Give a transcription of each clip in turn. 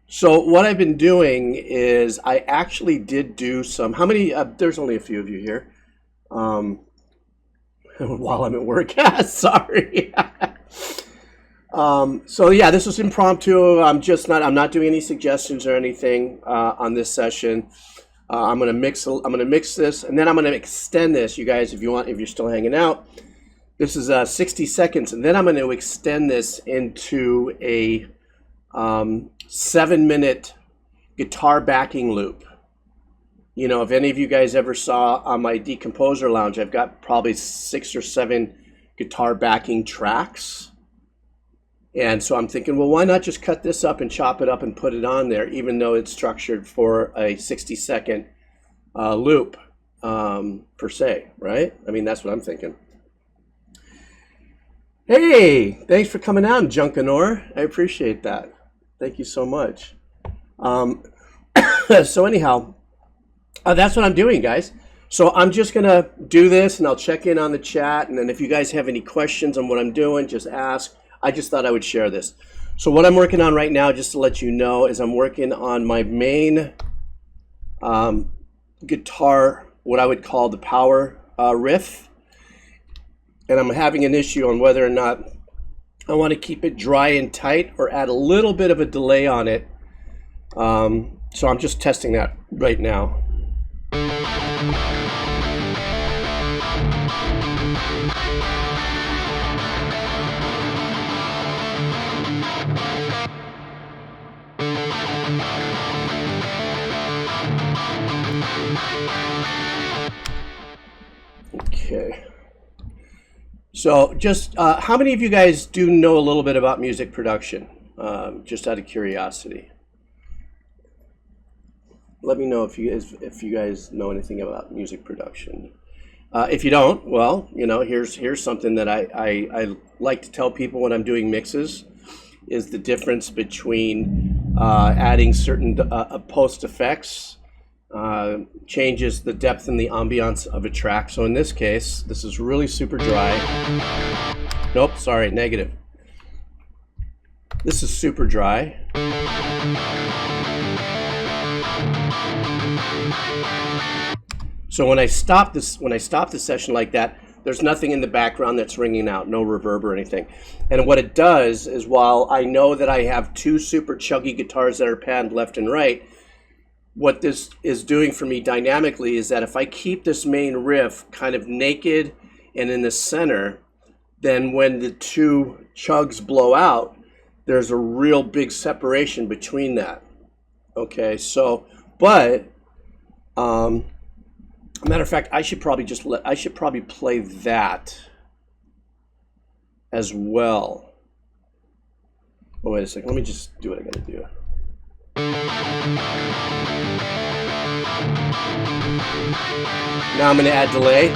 So what I've been doing is I actually did do some. How many? There's only a few of you here. Um, while I'm at work, sorry. So yeah, this was impromptu. I'm not doing any suggestions or anything on this session. I'm gonna mix this, and then I'm gonna extend this. You guys, if you want, if you're still hanging out, this is 60 seconds, and then I'm gonna extend this into a 7-minute guitar backing loop. You know, if any of you guys ever saw on my Decomposer Lounge, I've got probably 6 or 7 guitar backing tracks. And so I'm thinking, well, why not just cut this up and chop it up and put it on there, even though it's structured for a 60-second loop per se, right? I mean, that's what I'm thinking. Hey, thanks for coming out, Junkanor. I appreciate that. Thank you so much. So anyhow, that's what I'm doing, guys. So I'm just going to do this, and I'll check in on the chat. And then if you guys have any questions on what I'm doing, just ask. I just thought I would share this. So what I'm working on right now, just to let you know, is I'm working on my main guitar, what I would call the power riff. And I'm having an issue on whether or not I want to keep it dry and tight or add a little bit of a delay on it. So I'm just testing that right now. Okay. So just how many of you guys do know a little bit about music production? Just out of curiosity. Let me know if you guys know anything about music production. If you don't, well, you know, here's something that I like to tell people when I'm doing mixes, is the difference between adding certain post effects, changes the depth and the ambiance of a track. So in this case, this is really super dry. Nope, sorry, negative. This is super dry. So when I stop the session like that, there's nothing in the background that's ringing out, no reverb or anything. And what it does is, while I know that I have 2 super chuggy guitars that are panned left and right, what this is doing for me dynamically is that if I keep this main riff kind of naked and in the center, then when the 2 chugs blow out, there's a real big separation between that. Okay, so, but, matter of fact, I should probably play that as well. Oh, wait a second, let me just do what I gotta do. Now I'm going to add delay.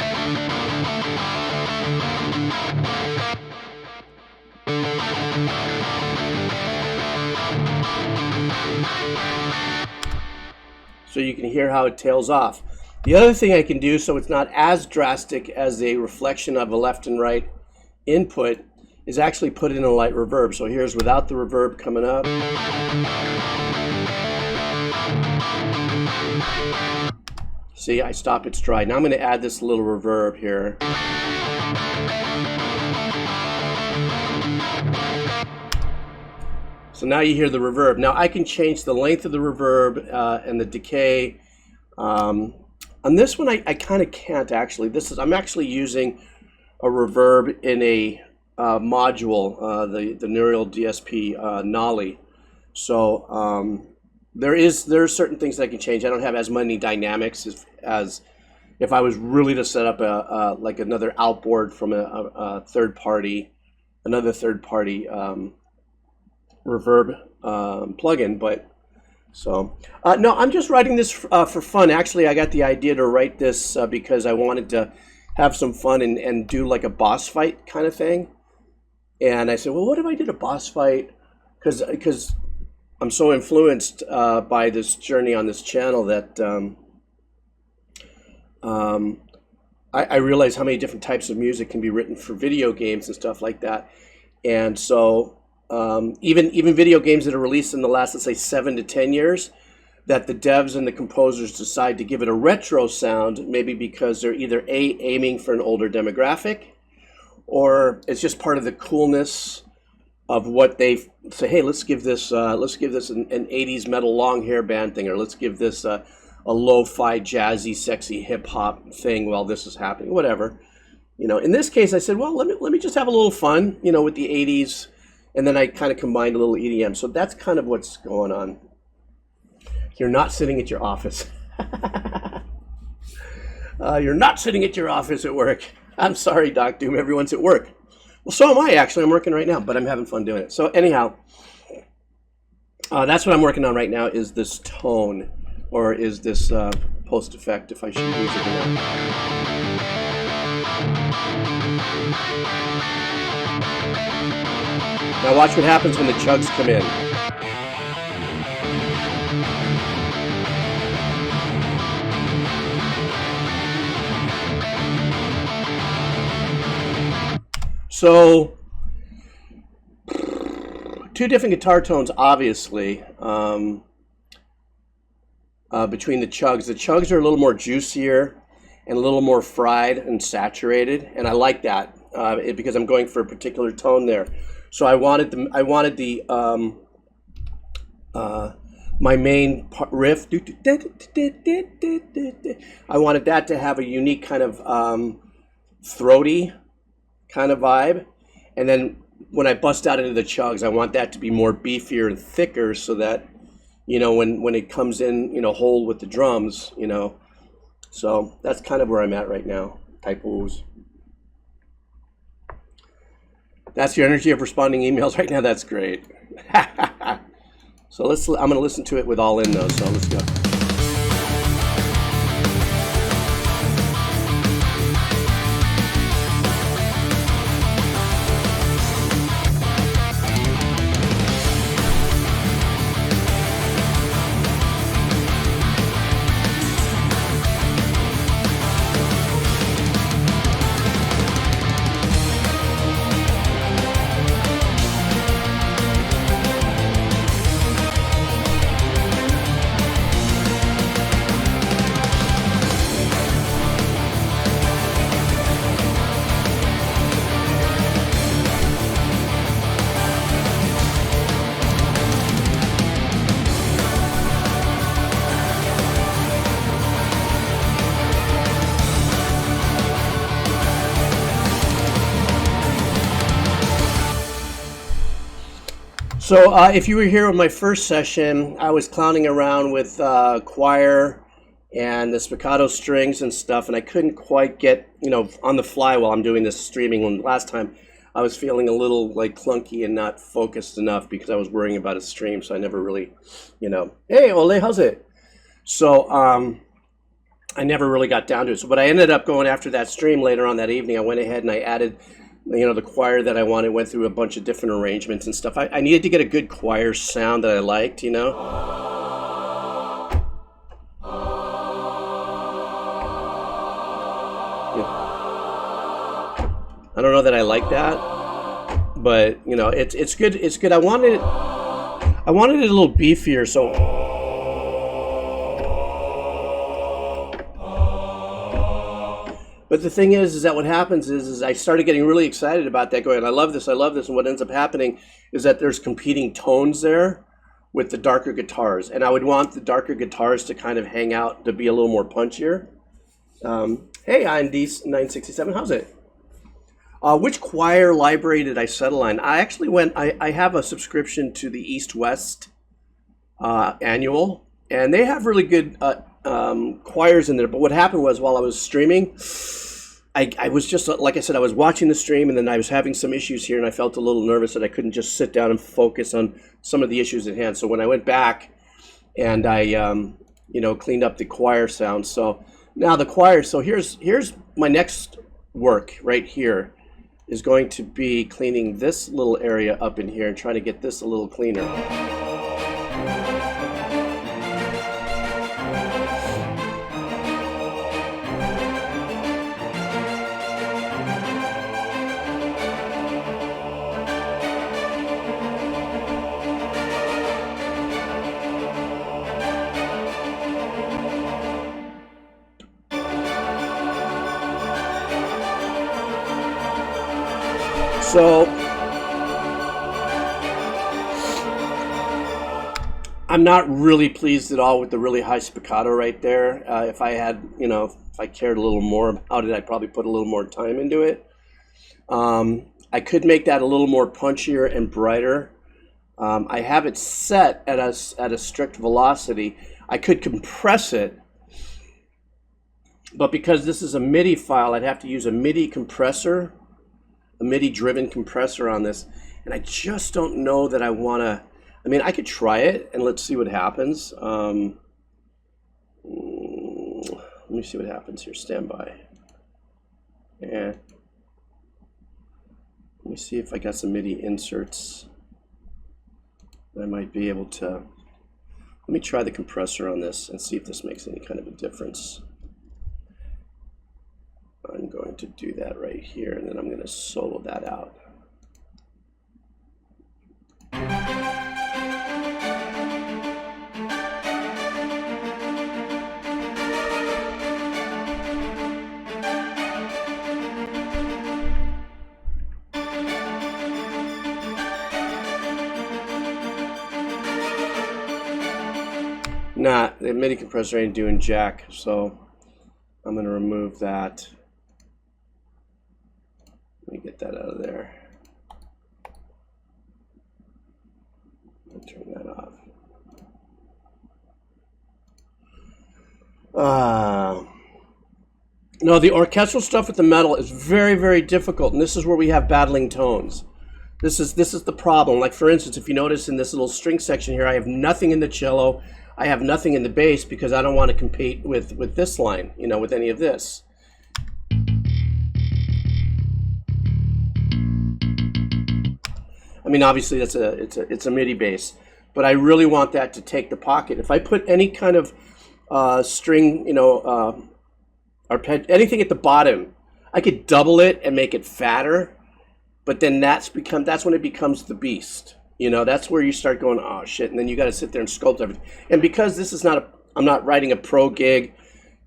So you can hear how it tails off. The other thing I can do, so it's not as drastic as a reflection of a left and right input, is actually put in a light reverb. So here's without the reverb coming up. See, I stop, it's dry. Now I'm going to add this little reverb here. So now you hear the reverb. Now I can change the length of the reverb and the decay. On this one, I kind of can't actually. I'm actually using a reverb in a module, the Neural DSP Nolly. So there are certain things that I can change. I don't have as many dynamics as if I was really to set up like another outboard from another third party reverb plugin. But so no, I'm just writing this for fun. Actually, I got the idea to write this because I wanted to have some fun and do like a boss fight kind of thing. And I said, well, what if I did a boss fight? Because I'm so influenced by this journey on this channel that I realize how many different types of music can be written for video games and stuff like that. And so even video games that are released in the last, let's say, 7 to 10 years, that the devs and the composers decide to give it a retro sound, maybe because they're either aiming for an older demographic, or it's just part of the coolness of what they say. Hey, let's give this an 80s metal long hair band thing, or let's give this a lo-fi jazzy sexy hip hop thing while this is happening, whatever. In this case, I said, well, let me just have a little fun, with the 80s, and then I kind of combined a little EDM. So that's kind of what's going on. You're not sitting at your office. You're not sitting at your office at work. I'm sorry, Doc Doom. Everyone's at work. Well, so am I, actually. I'm working right now, but I'm having fun doing it. So anyhow, that's what I'm working on right now, is this tone, or is this post effect, if I should use it or not. Now watch what happens when the chugs come in. So, two different guitar tones, obviously, between the chugs. The chugs are a little more juicier and a little more fried and saturated, and I like that because I'm going for a particular tone there. So I wanted my main riff. I wanted that to have a unique kind of throaty kind of vibe, and then when I bust out into the chugs, I want that to be more beefier and thicker, so that when it comes in, whole with the drums, So that's kind of where I'm at right now. Typos. That's your energy of responding emails right now. That's great. So I'm going to listen to it with all in though. So let's go. So if you were here with my first session, I was clowning around with choir and the spiccato strings and stuff, and I couldn't quite get, on the fly while I'm doing this streaming. When last time I was feeling a little like clunky and not focused enough because I was worrying about a stream, so I never really, hey, Ole, how's it? So I never really got down to it. So, but I ended up going after that stream later on that evening. I went ahead and I added the choir that I wanted, went through a bunch of different arrangements and stuff. I needed to get a good choir sound that I liked, I don't know that I like that, but it's good. It's good. I wanted it a little beefier, so. But the thing is that what happens is I started getting really excited about that, going, I love this. And what ends up happening is that there's competing tones there with the darker guitars. And I would want the darker guitars to kind of hang out, to be a little more punchier. Hey, I'm D967. How's it? Which choir library did I settle on? I actually I have a subscription to the East-West annual, and they have really good choirs in there. But what happened was, while I was streaming, I was just, like I said, I was watching the stream, and then I was having some issues here, and I felt a little nervous that I couldn't just sit down and focus on some of the issues at hand. So when I went back and I cleaned up the choir sound. So now the choir, so here's my next work right here, is going to be cleaning this little area up in here and trying to get this a little cleaner. So I'm not really pleased at all with the really high spiccato right there. If I had, if I cared a little more about it, I'd probably put a little more time into it. I could make that a little more punchier and brighter. I have it set at a strict velocity. I could compress it, but because this is a MIDI file, I'd have to use a MIDI compressor, a MIDI-driven compressor on this, and I just don't know that I want to. I mean, I could try it, and let's see what happens. Let me see what happens here. Stand by. Yeah. Let me see if I got some MIDI inserts that I might be able to. Let me try the compressor on this and see if this makes any kind of a difference. I'm going to do that right here, and then I'm going to solo that out. Nah, the MIDI compressor ain't doing jack, so I'm going to remove that. Let me get that out of there. I'll turn that off. No, the orchestral stuff with the metal is very, very difficult, and this is where we have battling tones. This is the problem. Like, for instance, if you notice in this little string section here, I have nothing in the cello. I have nothing in the bass because I don't want to compete with this line, with any of this. I mean, obviously it's a MIDI bass, but I really want that to take the pocket. If I put any kind of string, anything at the bottom, I could double it and make it fatter, but then that's when it becomes the beast. That's where you start going, oh shit, and then you got to sit there and sculpt everything. And because this is I'm not writing a pro gig,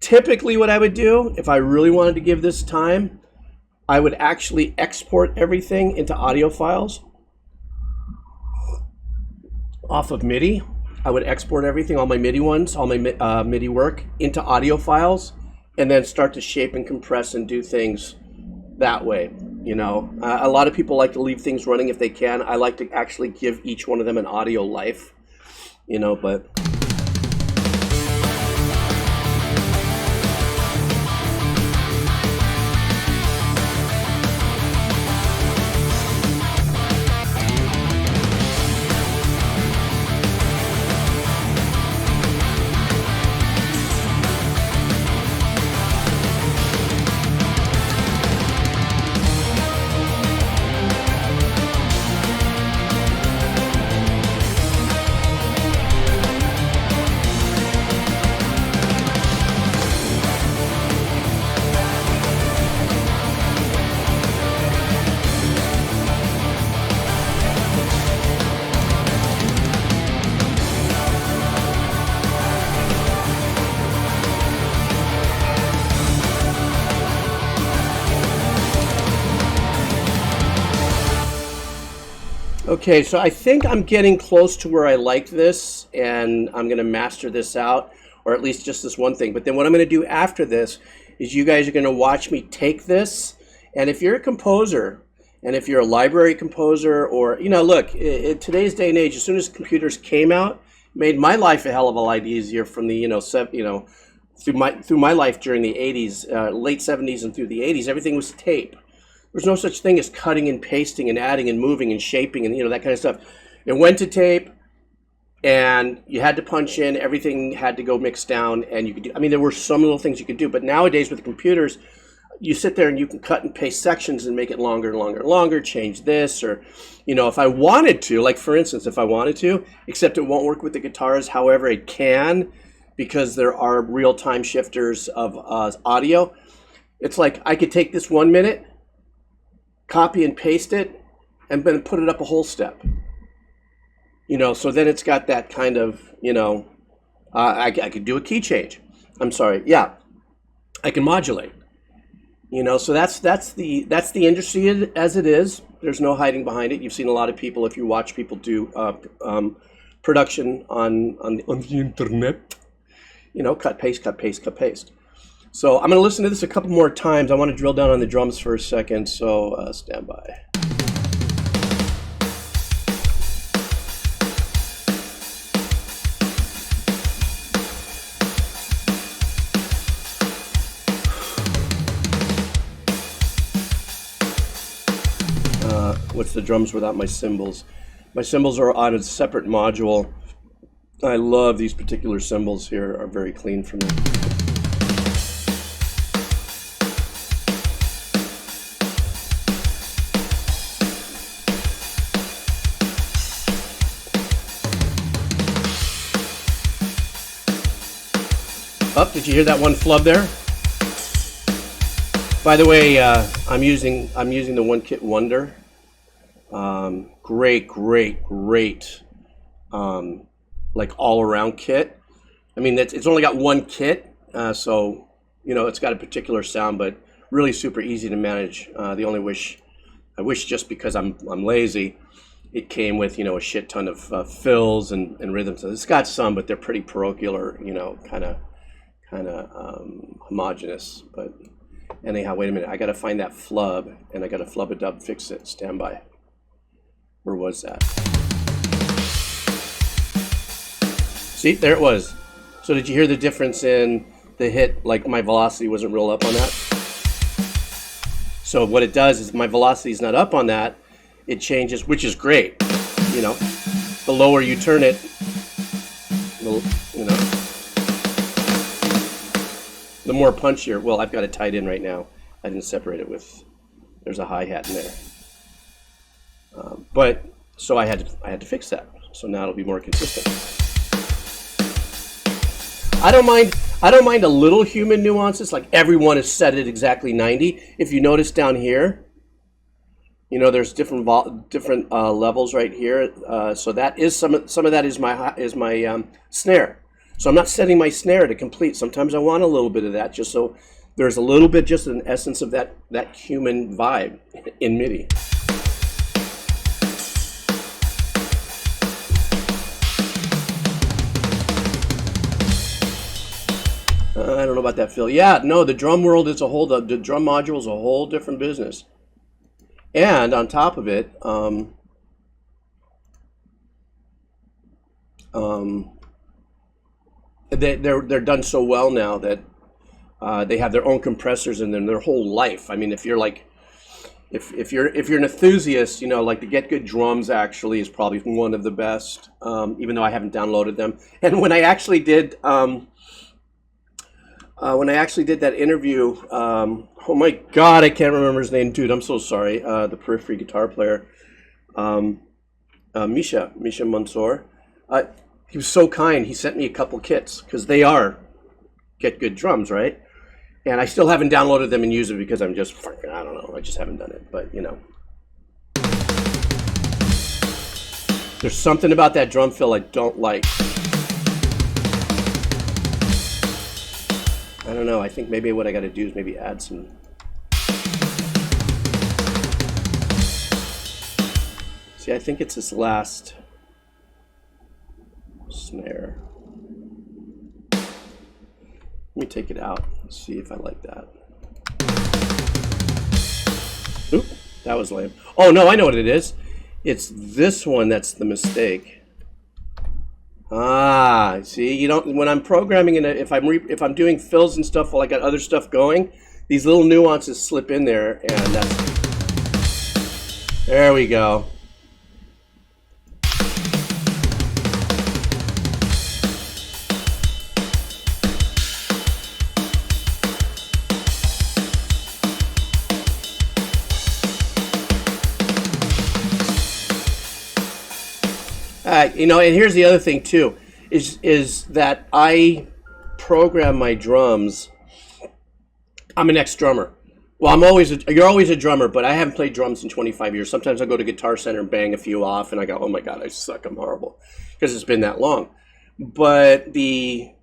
typically what I would do, if I really wanted to give this time, I would actually export everything into audio files off of MIDI. I would export everything, all my MIDI ones, all my MIDI work into audio files, and then start to shape and compress and do things that way. A lot of people like to leave things running if they can. I like to actually give each one of them an audio life, but. Okay, so I think I'm getting close to where I like this, and I'm going to master this out, or at least just this one thing. But then what I'm going to do after this is you guys are going to watch me take this, and if you're a composer, and if you're a library composer, or, look, in today's day and age, as soon as computers came out, made my life a hell of a lot easier from the, through my life during the 80s, late 70s and through the 80s, everything was tape. There's no such thing as cutting and pasting and adding and moving and shaping and that kind of stuff. It went to tape, and you had to punch in. Everything had to go mixed down, and you could do. I mean, there were some little things you could do, but nowadays with the computers, you sit there and you can cut and paste sections and make it longer and longer and longer. Change this, or if I wanted to, like for instance, if I wanted to, except it won't work with the guitars. However, it can, because there are real-time shifters of audio. It's like I could take this 1 minute, copy and paste it, and then put it up a whole step. So then it's got that kind of, I could do a key change. I'm sorry, yeah, I can modulate. So that's the industry as it is. There's no hiding behind it. You've seen a lot of people, if you watch people do production on the internet, you know, cut, paste, cut, paste, cut, paste. So I'm going to listen to this a couple more times. I want to drill down on the drums for a second, so stand by. What's the drums without my cymbals? My cymbals are on a separate module. I love these particular cymbals here, are very clean for me. Oh, did you hear that one flub there? By the way, I'm using the One Kit Wonder. Great, like all-around kit. I mean, it's only got one kit, so you know it's got a particular sound, but really super easy to manage. The only I wish just because I'm lazy, it came with, you know, a shit ton of fills and rhythms. It's got some, but they're pretty parochial, you know, kind of homogenous. But anyhow, wait a minute. I got to find that flub, and I got to flub a dub, fix it. Stand by. Where was that? See, there it was. So did you hear the difference in the hit? Like my velocity wasn't real up on that. So what it does is my velocity is not up on that. It changes, which is great. You know, the lower you turn it, you know, the more punchier. Well, I've got it tied in right now. I didn't separate it with. There's a hi-hat in there. But so I had to fix that. So now it'll be more consistent. I don't mind a little human nuances, like everyone is set at exactly 90. If you notice down here, you know, there's different levels right here. So that is some of that is my snare. So I'm not setting my snare to complete. Sometimes I want a little bit of that, just so there's a little bit, just an essence of that human vibe in MIDI. I don't know about that, Phil. Yeah, no, the drum world is the drum module is a whole different business. And on top of it, they're done so well now that they have their own compressors in them their whole life. I mean, if you're like, if you're an enthusiast, you know, like the Get Good Drums actually is probably one of the best, even though I haven't downloaded them. And when I actually did that interview, oh my God, I can't remember his name, dude. I'm so sorry. The periphery guitar player, Misha Mansour. He was so kind. He sent me a couple kits because they are Get Good Drums, right? And I still haven't downloaded them and used it because I'm just, I don't know. I just haven't done it. But, you know. There's something about that drum fill I don't like. I don't know. I think maybe what I got to do is maybe add some. See, I think it's this last snare. Let me take it out and see if I like that. Oop, that was lame. Oh no, I know what it is. It's this one that's the mistake. Ah, see, you don't. When I'm programming in if I'm doing fills and stuff while I got other stuff going, these little nuances slip in there, and that's. There we go. You know, and here's the other thing too, is that I program my drums. I'm an ex-drummer. Well, you're always a drummer, but I haven't played drums in 25 years. Sometimes I go to Guitar Center and bang a few off, and I go, oh my God, I suck, I'm horrible, because it's been that long. But the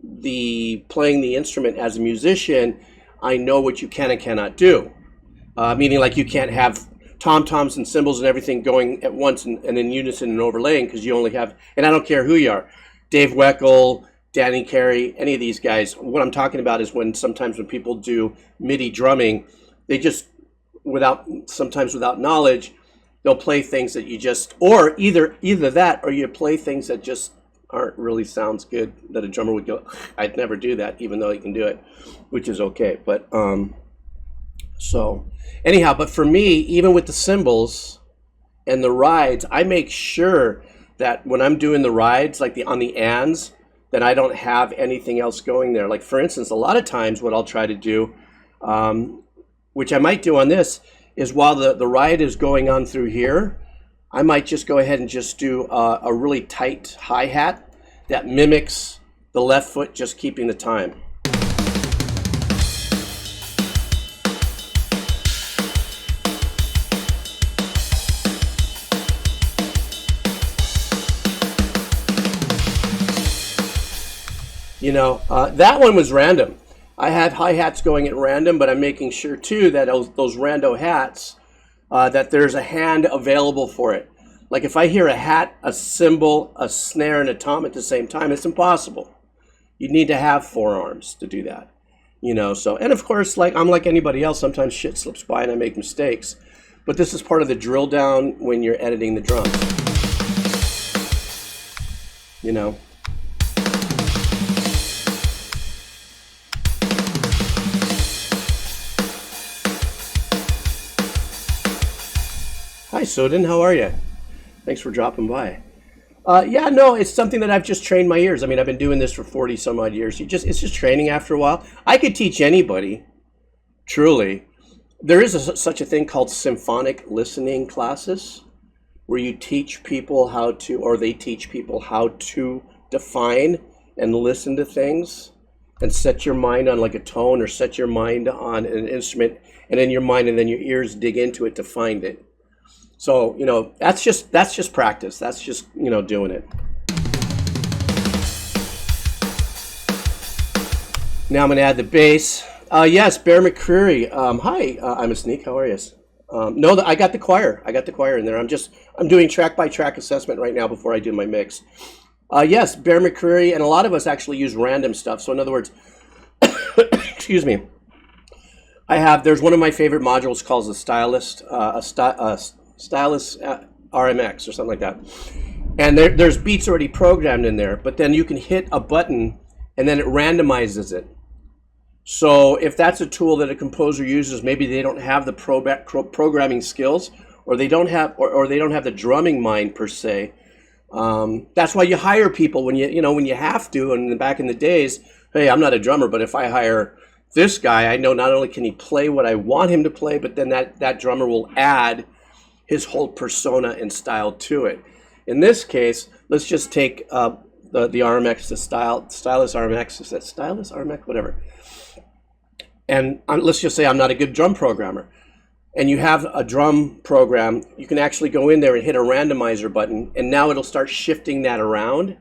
playing the instrument as a musician, I know what you can and cannot do. Meaning, like, you can't have tom-toms and cymbals and everything going at once and in unison and overlaying, because you only have, and I don't care who you are, Dave Weckl, Danny Carey, any of these guys. What I'm talking about is sometimes when people do MIDI drumming, they just, sometimes without knowledge, they'll play things that you just, or either that, or you play things that just aren't really sounds good, that a drummer would go, I'd never do that, even though he can do it, which is okay. But so anyhow, but for me, even with the cymbals and the rides, I make sure that when I'm doing the rides, like on the ands, that I don't have anything else going there. Like for instance, a lot of times what I'll try to do, which I might do on this, is while the ride is going on through here, I might just go ahead and just do a really tight hi-hat that mimics the left foot just keeping the time. You know, that one was random. I had hi-hats going at random, but I'm making sure too that those rando hats, that there's a hand available for it. Like if I hear a hat, a cymbal, a snare, and a tom at the same time, it's impossible. You need to have 4 arms to do that. You know, so, and of course, like I'm like anybody else, sometimes shit slips by and I make mistakes. But this is part of the drill down when you're editing the drums. You know. Hi, Sodin, how are you? Thanks for dropping by. Yeah, no, it's something that I've just trained my ears. I mean, I've been doing this for 40 some odd years. It's just training after a while. I could teach anybody, truly. There is such a thing called symphonic listening classes, where you teach people how to, or they teach people how to define and listen to things and set your mind on like a tone, or set your mind on an instrument, and then your mind and then your ears dig into it to find it. So, you know, that's just practice. That's just, you know, doing it. Now I'm going to add the bass. Yes, Bear McCreary. Hi, I'm a Sneak. How are you? No, I got the choir. I got the choir in there. I'm doing track by track assessment right now before I do my mix. Yes, Bear McCreary, and a lot of us actually use random stuff. So in other words, excuse me, there's one of my favorite modules called the Stylus RMX or something like that. And there's beats already programmed in there, but then you can hit a button and then it randomizes it. So if that's a tool that a composer uses, maybe they don't have the programming skills, or they don't have the drumming mind per se. That's why you hire people when you have to. And back in the days, hey, I'm not a drummer, but if I hire this guy, I know not only can he play what I want him to play, but then that drummer will add his whole persona and style to it. In this case, let's just take the RMX, the Stylus RMX. Is that Stylus RMX? Whatever. And let's just say I'm not a good drum programmer. And you have a drum program, you can actually go in there and hit a randomizer button, and now it'll start shifting that around.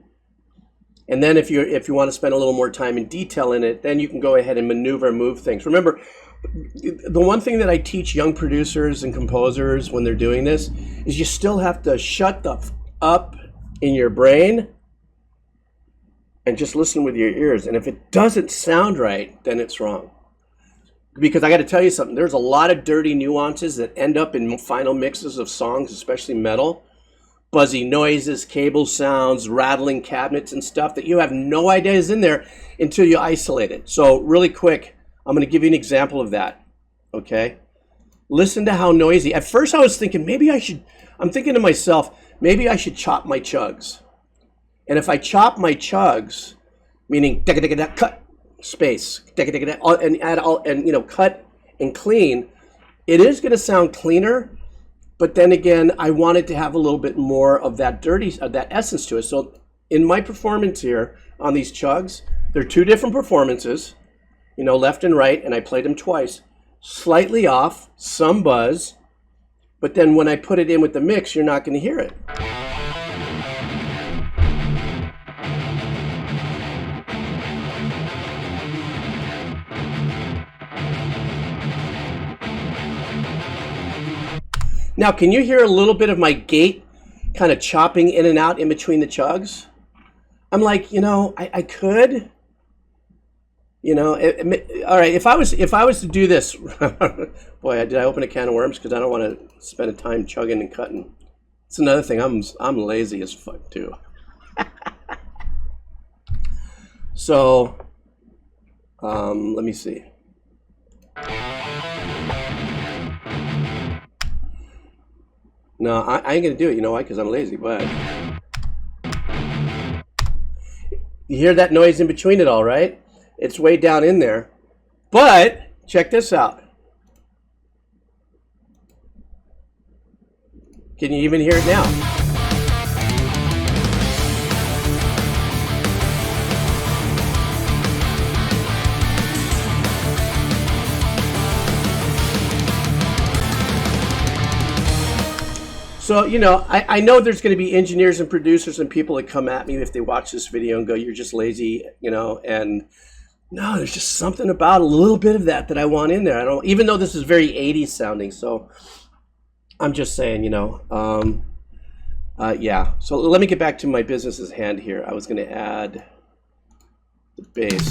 And then if you want to spend a little more time in detail in it, then you can go ahead and move things. Remember, the one thing that I teach young producers and composers when they're doing this is you still have to shut the up in your brain and just listen with your ears. And if it doesn't sound right, then it's wrong. Because I got to tell you something, there's a lot of dirty nuances that end up in final mixes of songs, especially metal. Buzzy noises, cable sounds, rattling cabinets and stuff that you have no idea is in there until you isolate it. So really quick, I'm going to give you an example of that, okay? Listen to how noisy. At first I was thinking, I'm thinking to myself, maybe I should chop my chugs. And if I chop my chugs, meaning cut, space, and add all, and cut and clean, it is going to sound cleaner. But then again, I wanted to have a little bit more of that that essence to it. So in my performance here on these chugs, they're 2 different performances, left and right, and I played them twice. Slightly off, some buzz, but then when I put it in with the mix, you're not going to hear it. Now, can you hear a little bit of my gate kind of chopping in and out in between the chugs? I'm like, I could, all right. If I was to do this, boy, did I open a can of worms? Because I don't want to spend time chugging and cutting. It's another thing. I'm lazy as fuck too. So, let me see. No, I ain't gonna do it. You know why? Because I'm lazy. But you hear that noise in between it all, right? It's way down in there. But check this out. Can you even hear it now? So, I know there's going to be engineers and producers and people that come at me if they watch this video and go, you're just lazy, and no, there's just something about a little bit of that I want in there. Even though this is very 80s sounding, so I'm just saying, yeah. So let me get back to my business's hand here. I was going to add the bass.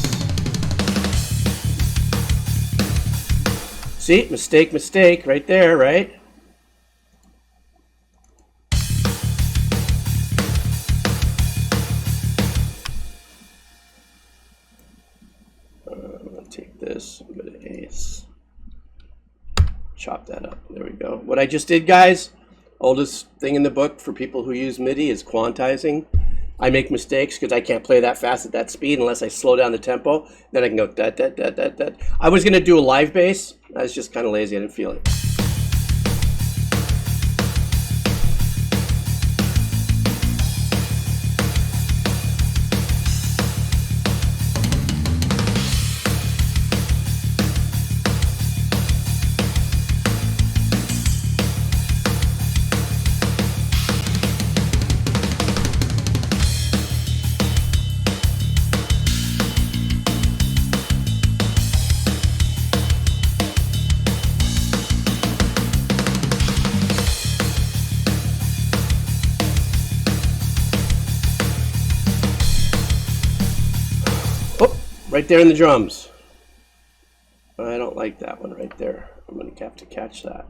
See, mistake right there, right? Take this, go to Ace, chop that up. There we go. What I just did, guys, oldest thing in the book for people who use MIDI is quantizing. I make mistakes because I can't play that fast at that speed unless I slow down the tempo. Then I can go da da da da da. I was gonna do a live bass. I was just kind of lazy. I didn't feel it. Right there in the drums. I don't like that one right there. I'm going to have to catch that.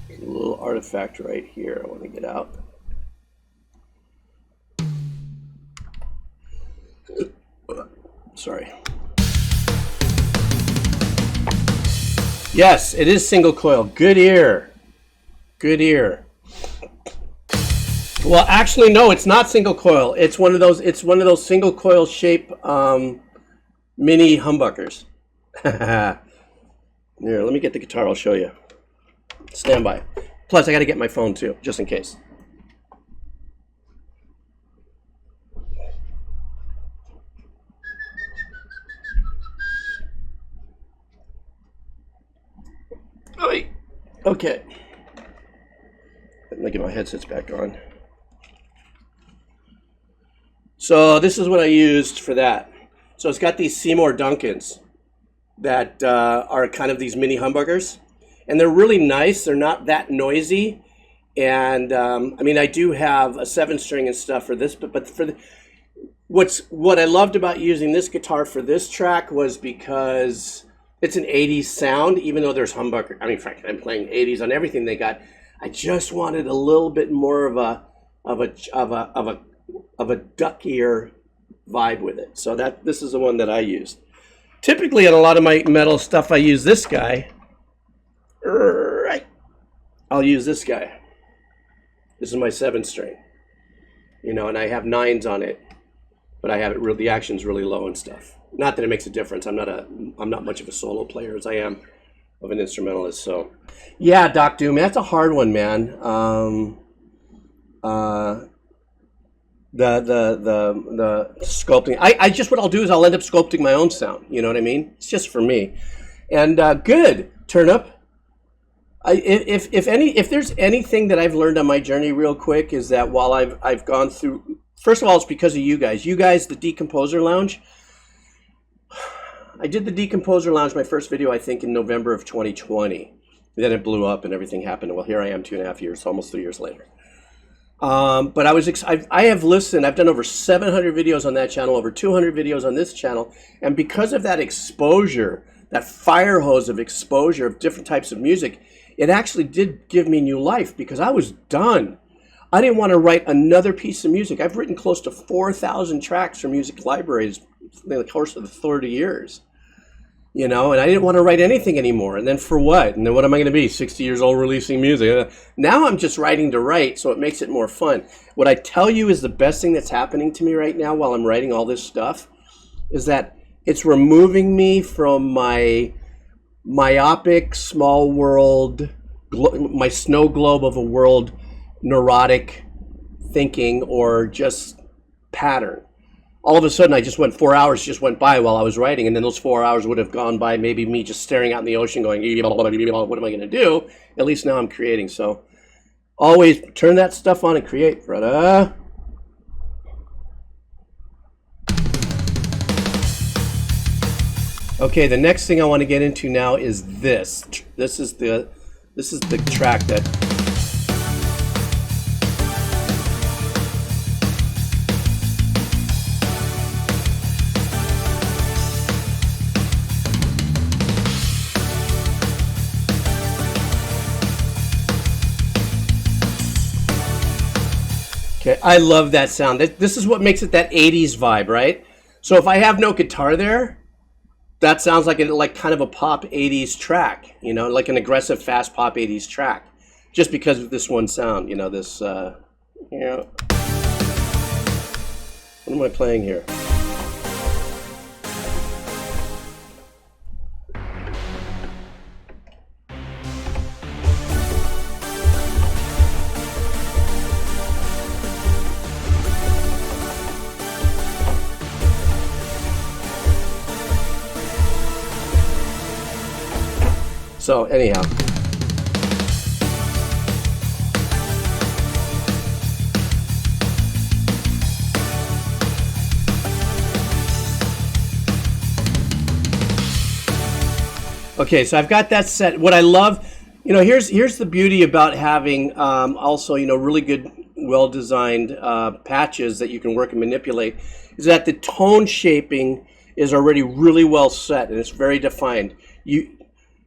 There's a little artifact right here I want to get out. Sorry. Yes, it is single coil. Good ear. Good ear. Well, actually, no, it's not single coil. It's one of those. It's one of those single coil shape mini humbuckers. Here, let me get the guitar. I'll show you. Stand by. Plus, I got to get my phone too, just in case. Okay. Let me get my headsets back on. So this is what I used for that. So it's got these Seymour Duncans that are kind of these mini humbuckers, and they're really nice. They're not that noisy, and I mean, I do have a 7-string and stuff for this, but for what I loved about using this guitar for this track was because it's an 80s sound, even though there's humbucker. I mean, frankly, I'm playing 80s on everything they got. I just wanted a little bit more of a duckier vibe with it. So this is the one that I used. Typically, on a lot of my metal stuff, I use this guy. Right. I'll use this guy. This is my 7-string. And I have 9s on it, but I have it the action's really low and stuff. Not that it makes a difference. I'm not much of a solo player as I am of an instrumentalist. So, yeah, Doc Doom, that's a hard one, man. The sculpting. I just what I'll do is I'll end up sculpting my own sound. You know what I mean? It's just for me. And good turnip. If there's anything that I've learned on my journey real quick is that while I've gone through, first of all, it's because of you guys. You guys, the Decomposer Lounge. I did the Decomposer Lounge, my first video, I think, in November of 2020. Then it blew up and everything happened. Well, here I am 2.5 years, almost 3 years later. But I have listened. I've done over 700 videos on that channel, over 200 videos on this channel, and because of that exposure, that fire hose of exposure of different types of music, it actually did give me new life because I was done. I didn't want to write another piece of music. I've written close to 4,000 tracks for music libraries in the course of the 30 years. You know, and I didn't want to write anything anymore. And then for what? And then what am I going to be? 60 years old releasing music? Now I'm just writing to write, so it makes it more fun. What I tell you is the best thing that's happening to me right now while I'm writing all this stuff is that it's removing me from my myopic, small world, my snow globe of a world, neurotic thinking or just pattern. All of a sudden, I just went 4 hours just went by while I was writing, and then those 4 hours would have gone by maybe me just staring out in the ocean going, what am I going to do? At least now I'm creating. So always turn that stuff on and create, brother. Okay, the next thing I want to get into now is this. This is the track that... Okay, I love that sound. This is what makes it that 80s vibe, right? So if I have no guitar there, that sounds like kind of a pop 80s track, you know, like an aggressive, fast pop 80s track, just because of this one sound, you know, this, you know. What am I playing here? So anyhow, okay, so I've got that set. What I love, you know, here's the beauty about having also, you know, really good, well-designed patches that you can work and manipulate, is that the tone shaping is already really well set and it's very defined.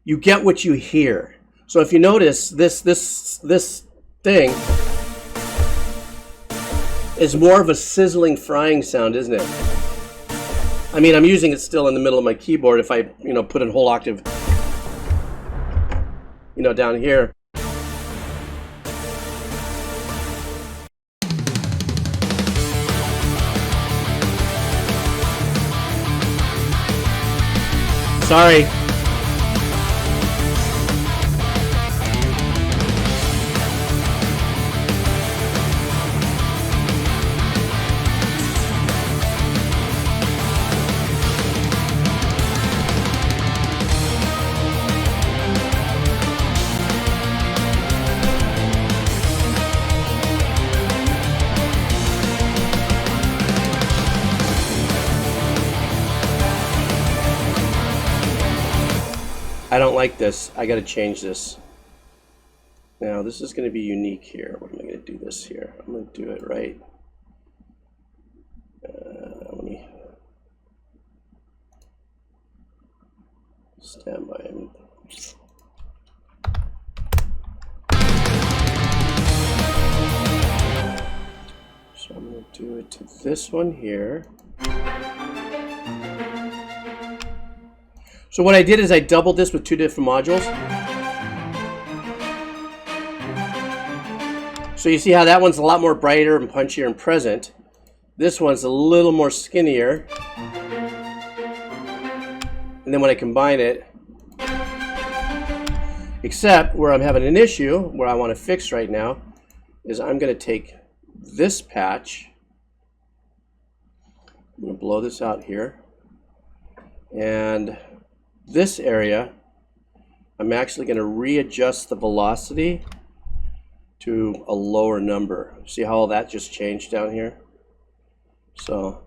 You get what you hear. So if you notice, this thing is more of a sizzling, frying sound, isn't it? I mean, I'm using it still in the middle of my keyboard. If I, you know, put a whole octave, you know, down here. Sorry. I don't like this. I got to change this. Now this is going to be unique here. What am I going to do this here? I'm going to do it right. Let me stand by him. So I'm going to do it to this one here. So what I did is I doubled this with 2 different modules. So you see how that one's a lot more brighter and punchier and present. This one's a little more skinnier. And then when I combine it, except where I'm having an issue, where I want to fix right now, is I'm going to take this patch. I'm going to blow this out here. And this area, I'm actually going to readjust the velocity to a lower number. See how all that just changed down here? So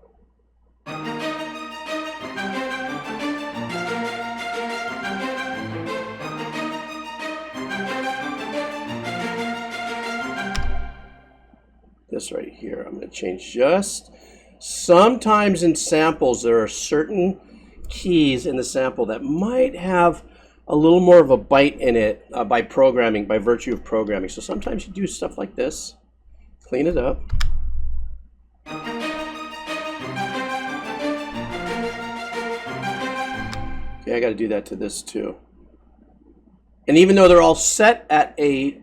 this right here, I'm going to change just. Sometimes in samples there are certain keys in the sample that might have a little more of a bite in it by programming, by virtue of programming. So sometimes you do stuff like this, clean it up. Okay, I got to do that to this too. And even though they're all set at a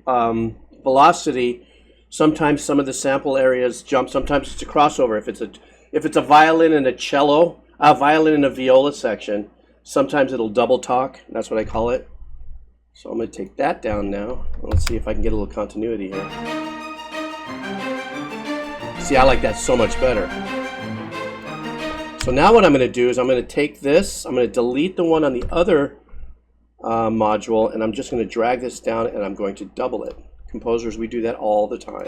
velocity, sometimes some of the sample areas jump. Sometimes it's a crossover. If it's a violin and a cello, a violin and a viola section, sometimes it'll double talk. That's what I call it. So I'm going to take that down now. Let's see if I can get a little continuity here. See, I like that so much better. So now what I'm going to do is I'm going to take this, I'm going to delete the one on the other module, and I'm just going to drag this down and I'm going to double it. Composers, we do that all the time.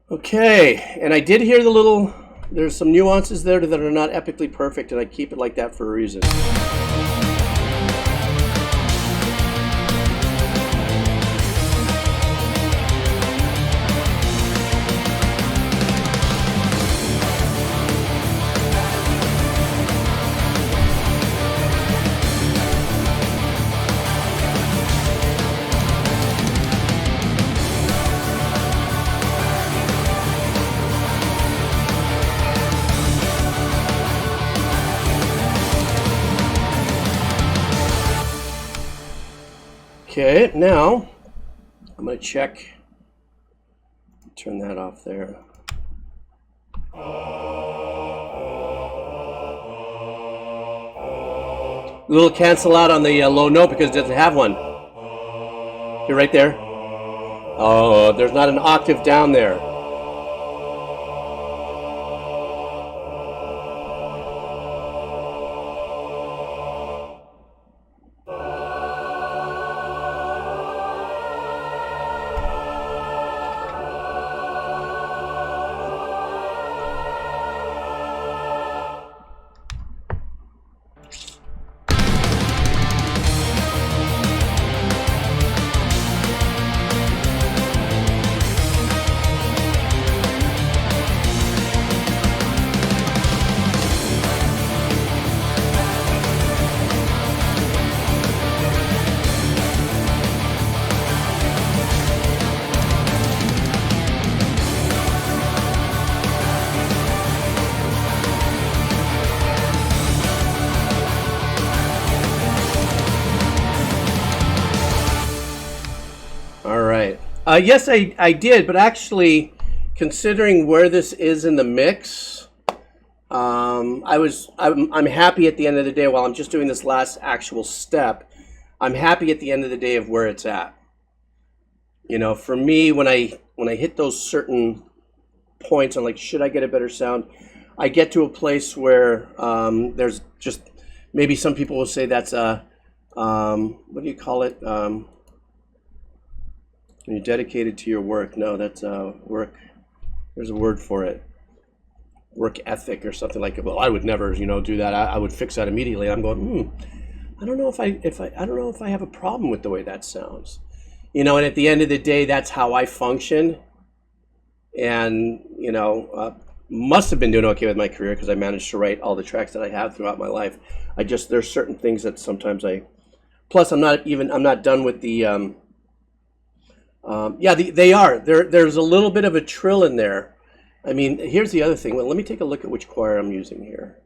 Okay, and I did hear the little, there's some nuances there that are not epically perfect, and I keep it like that for a reason. Okay, now I'm going to check, turn that off there. A little cancel out on the low note because it doesn't have one. You're right there. Oh, there's not an octave down there. Yes, I did, but actually, considering where this is in the mix, I'm happy at the end of the day. While I'm just doing this last actual step, I'm happy at the end of the day of where it's at. You know, for me, when I hit those certain points, I'm like, should I get a better sound? I get to a place where there's just, maybe some people will say that's a what do you call it? When you're dedicated to your work. No, that's work. There's a word for it. Work ethic or something like it. Well, I would never, do that. I would fix that immediately. I'm going, I don't know if I don't know if I have a problem with the way that sounds. And at the end of the day, that's how I function. And must have been doing okay with my career because I managed to write all the tracks that I have throughout my life. There's certain things that sometimes plus I'm not done with the. They are. There's a little bit of a trill in there. I mean, here's the other thing. Well, let me take a look at which choir I'm using here.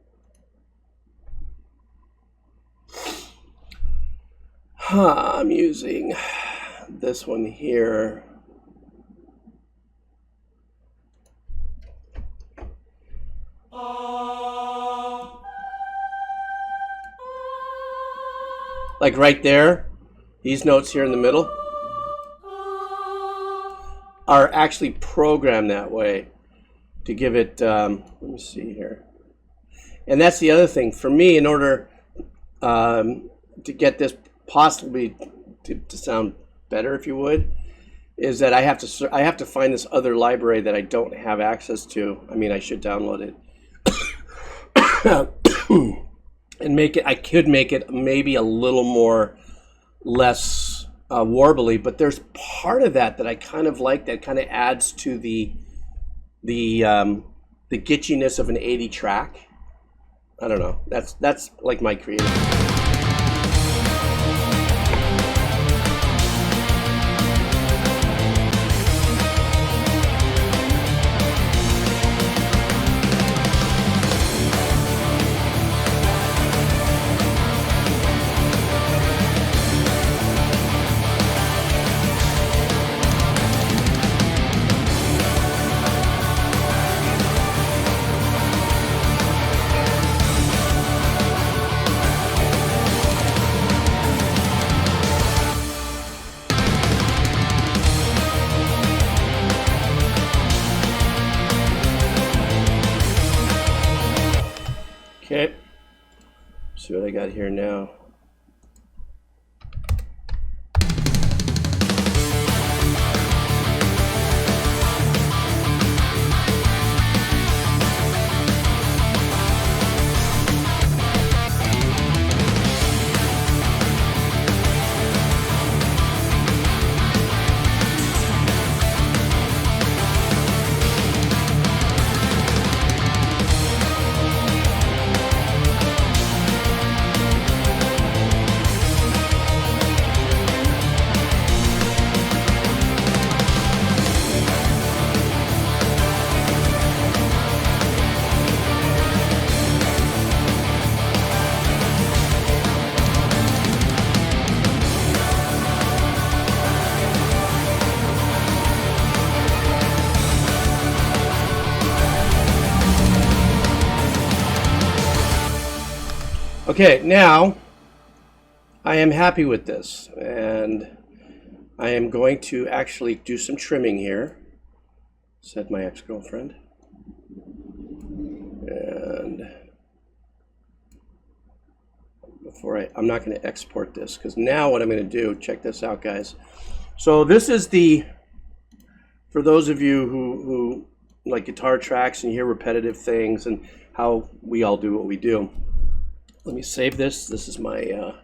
I'm using this one here. Like right there, these notes here in the middle are actually programmed that way to give it, let me see here. And that's the other thing. For me, in order to get this possibly to sound better, if you would, is that I have to find this other library that I don't have access to. I mean, I should download it. And make it, I could make it maybe a little more less warbly, but there's part of that I kind of like, that kind of adds to the gitchiness of an 80 track. I don't know. That's like my creative. Okay, see what I got here now. Okay, now I am happy with this, and I am going to actually do some trimming here, said my ex-girlfriend. And I'm not going to export this, because now what I'm going to do, check this out, guys. So this is for those of you who like guitar tracks and you hear repetitive things and how we all do what we do. Let me save this. This is my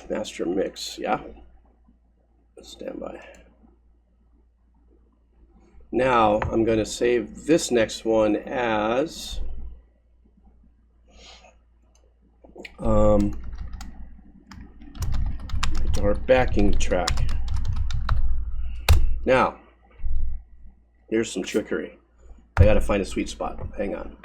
master mix. Yeah. Stand by. Now I'm going to save this next one as guitar backing track. Now, here's some trickery. I got to find a sweet spot. Hang on.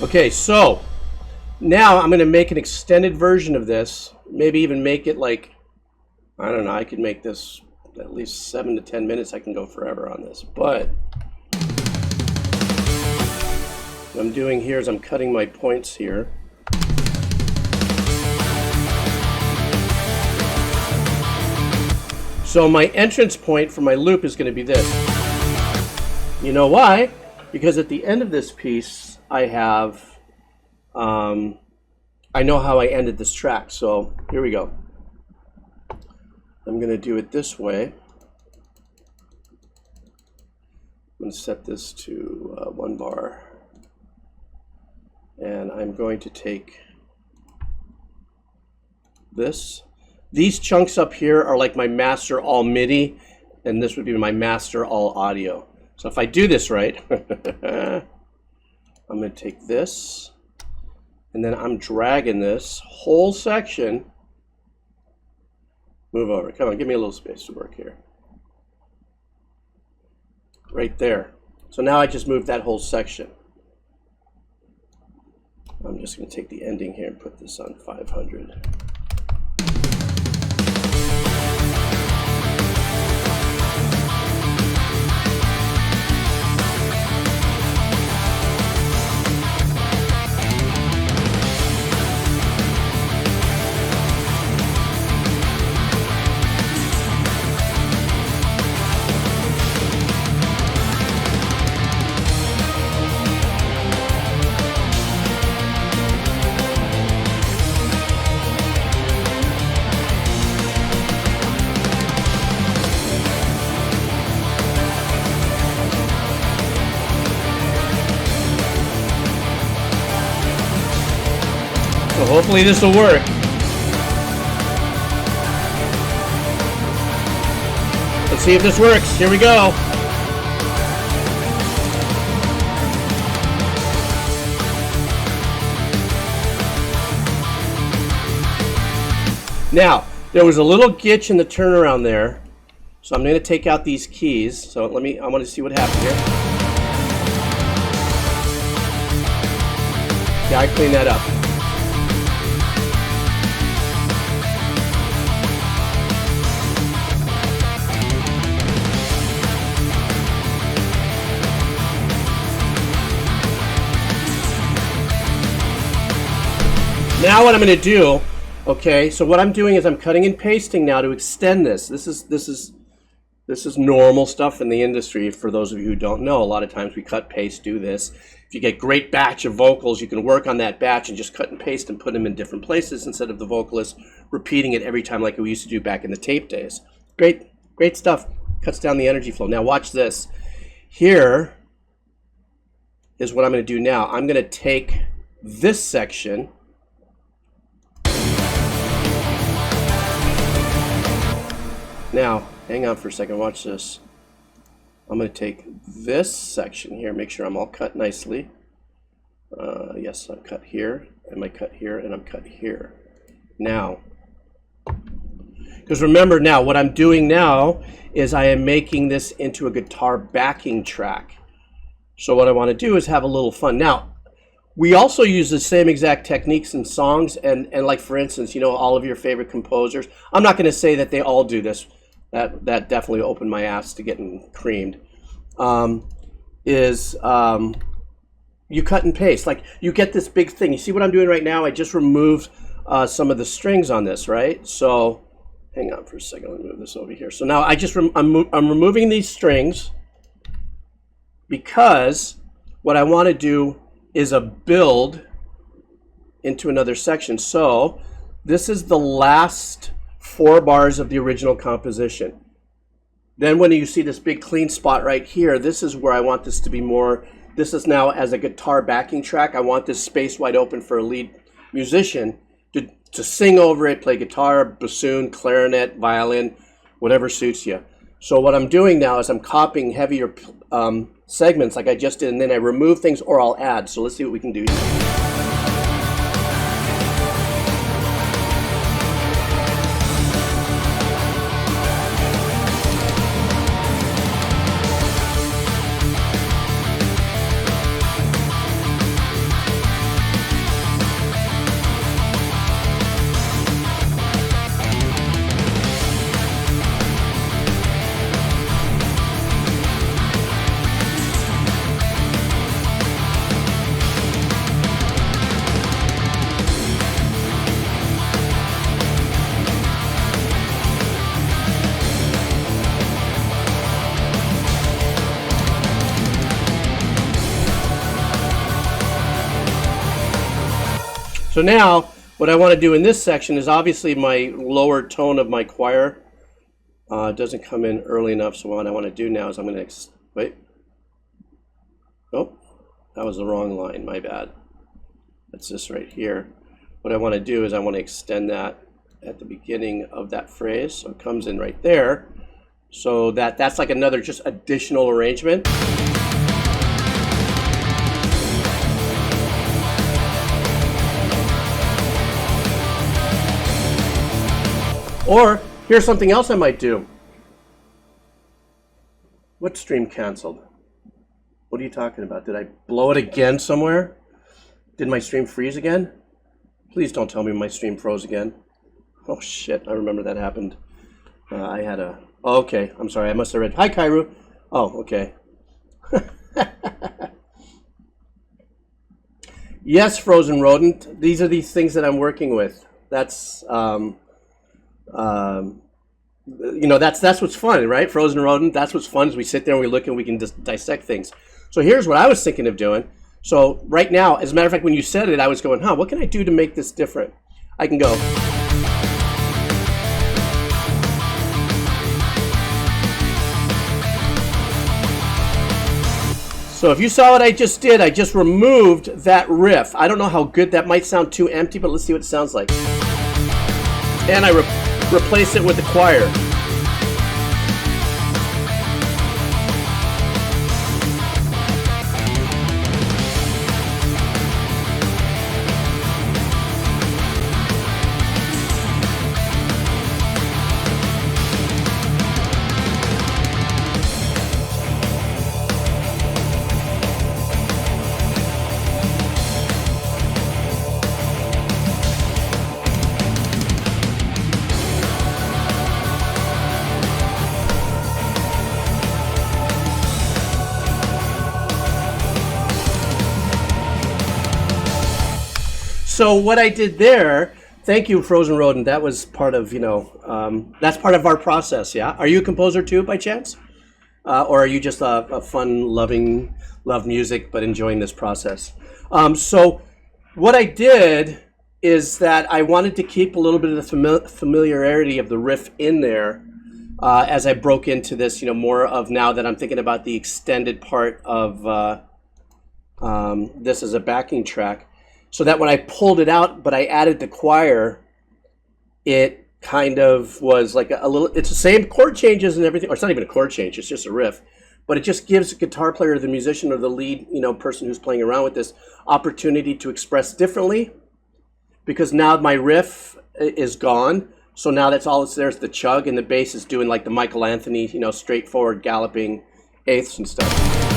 Okay, so now I'm going to make an extended version of this. Maybe even make it like, I don't know, I could make this at least 7 to 10 minutes. I can go forever on this. But what I'm doing here is I'm cutting my points here. So my entrance point for my loop is going to be this. You know why? Because at the end of this piece, I have, I know how I ended this track, so here we go. I'm going to do it this way. I'm going to set this to 1 bar, and I'm going to take this. These chunks up here are like my master all MIDI, and this would be my master all audio. So if I do this right, I'm going to take this, and then I'm dragging this whole section. Move over. Come on, give me a little space to work here. right there. So now I just moved that whole section. I'm just going to take the ending here and put this on 500. So hopefully this will work. Let's see if this works. Here we go. Now, there was a little glitch in the turnaround there. So I'm going to take out these keys. So I want to see what happened here. Yeah, I cleaned that up. Now what I'm going to do, okay, so what I'm doing is I'm cutting and pasting now to extend this. This is normal stuff in the industry. For those of you who don't know, a lot of times we cut, paste, do this. If you get great batch of vocals, you can work on that batch and just cut and paste and put them in different places instead of the vocalist repeating it every time like we used to do back in the tape days. Great stuff. Cuts down the energy flow. Now watch this. Here is what I'm going to do now. I'm going to take this section. Now, hang on for a second, watch this. I'm going to take this section here, make sure I'm all cut nicely. Yes, I'm cut here, and I cut here, and I'm cut here. Now, because remember now, what I'm doing now is I am making this into a guitar backing track. So what I want to do is have a little fun. Now, we also use the same exact techniques in songs, and like for instance, you know, all of your favorite composers. I'm not going to say that they all do this. That definitely opened my ass to getting creamed. You cut and paste. Like you get this big thing. You see what I'm doing right now? I just removed some of the strings on this, right? So hang on for a second. Let me move this over here. So now I'm removing these strings because what I want to do is a build into another section. So this is the last 4 bars of the original composition. Then when you see this big clean spot right here, this is where I want this to be more. This is now as a guitar backing track. I want this space wide open for a lead musician to sing over it, play guitar, bassoon, clarinet, violin, whatever suits you. So what I'm doing now is I'm copying heavier segments like I just did, and then I remove things or I'll add. So let's see what we can do here. So now, what I want to do in this section is obviously my lower tone of my choir doesn't come in early enough. So what I want to do now is I'm going to, wait. Oh, that was the wrong line, my bad. That's this right here. What I want to do is I want to extend that at the beginning of that phrase. So it comes in right there. So that's like another just additional arrangement. Or here's something else I might do. What stream canceled? What are you talking about? Did I blow it again somewhere? Did my stream freeze again? Please don't tell me my stream froze again. Oh shit, I remember that happened. I had a... Oh, okay, I'm sorry, I must have read... Hi, Kairu. Oh, okay. Yes, Frozen Rodent. These are these things that I'm working with. That's... you know, that's what's fun, right? Frozen Rodent, that's what's fun is we sit there and we look and we can just dissect things. So here's what I was thinking of doing. So right now, as a matter of fact, when you said it, I was going, what can I do to make this different? I can go. So if you saw what I just did, I just removed that riff. I don't know how good that might sound too empty, but let's see what it sounds like. And I replace it with the choir. So what I did there, thank you, Frozen Rodent. That was part of, you know, that's part of our process, yeah? Are you a composer too, by chance? Or are you just a fun, love music, but enjoying this process? So what I did is that I wanted to keep a little bit of the familiarity of the riff in there as I broke into this, you know, more of now that I'm thinking about the extended part of this as a backing track. So that when I pulled it out, but I added the choir, it kind of was like a little, it's the same chord changes and everything, or it's not even a chord change, it's just a riff, but it just gives the guitar player, the musician, or the lead, you know, person who's playing around with this opportunity to express differently, because now my riff is gone, so now that's all that's there is the chug, and the bass is doing like the Michael Anthony, you know, straightforward galloping eighths and stuff.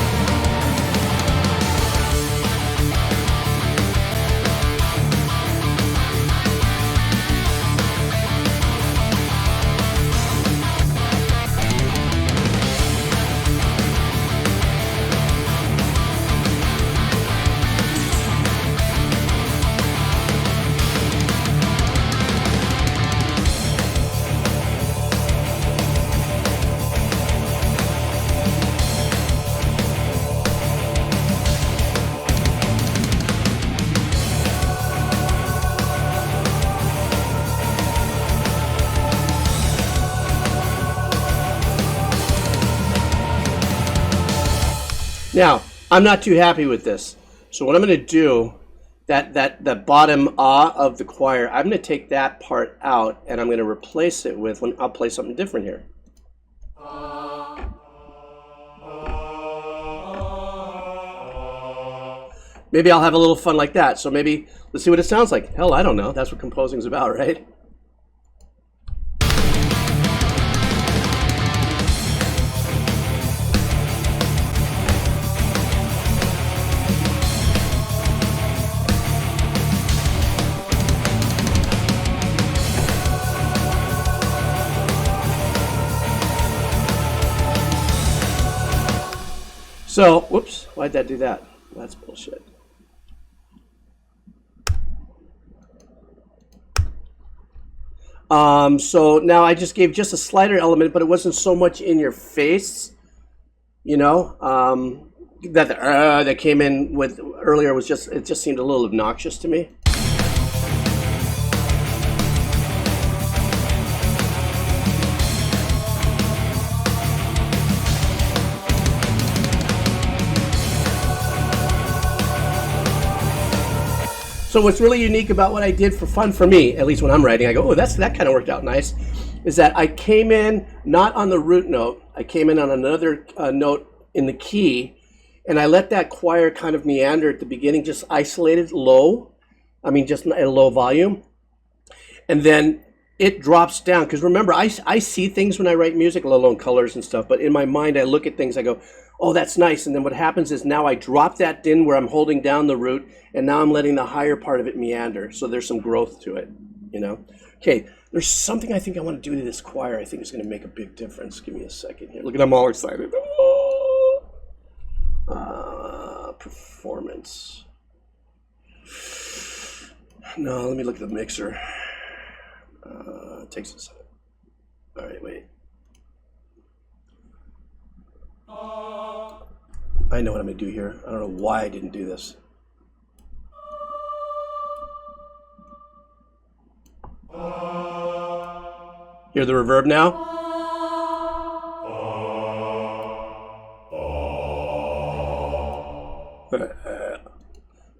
Now, I'm not too happy with this. So what I'm going to do, that bottom ah of the choir, I'm going to take that part out and I'm going to replace it with, I'll play something different here. Maybe I'll have a little fun like that. So maybe, let's see what it sounds like. Hell, I don't know. That's what composing is about, right? So, whoops, why'd that do that? That's bullshit. So now I just gave just a slighter element, but it wasn't so much in your face, you know, that came in with earlier was just, it just seemed a little obnoxious to me. So what's really unique about what I did for fun for me, at least when I'm writing, I go, oh, that kind of worked out nice, is that I came in not on the root note, I came in on another note in the key, and I let that choir kind of meander at the beginning, just isolated low, I mean just at a low volume, and then it drops down. Because remember, I see things when I write music, let alone colors and stuff. But in my mind, I look at things, I go, oh, that's nice. And then what happens is now I drop that in where I'm holding down the root, and now I'm letting the higher part of it meander. So there's some growth to it, you know? Okay, there's something I think I want to do to this choir I think is going to make a big difference. Give me a second here. Look at, I'm all excited. Performance. No, let me look at the mixer. It takes a second. All right, wait. I know what I'm going to do here. I don't know why I didn't do this. Hear the reverb now?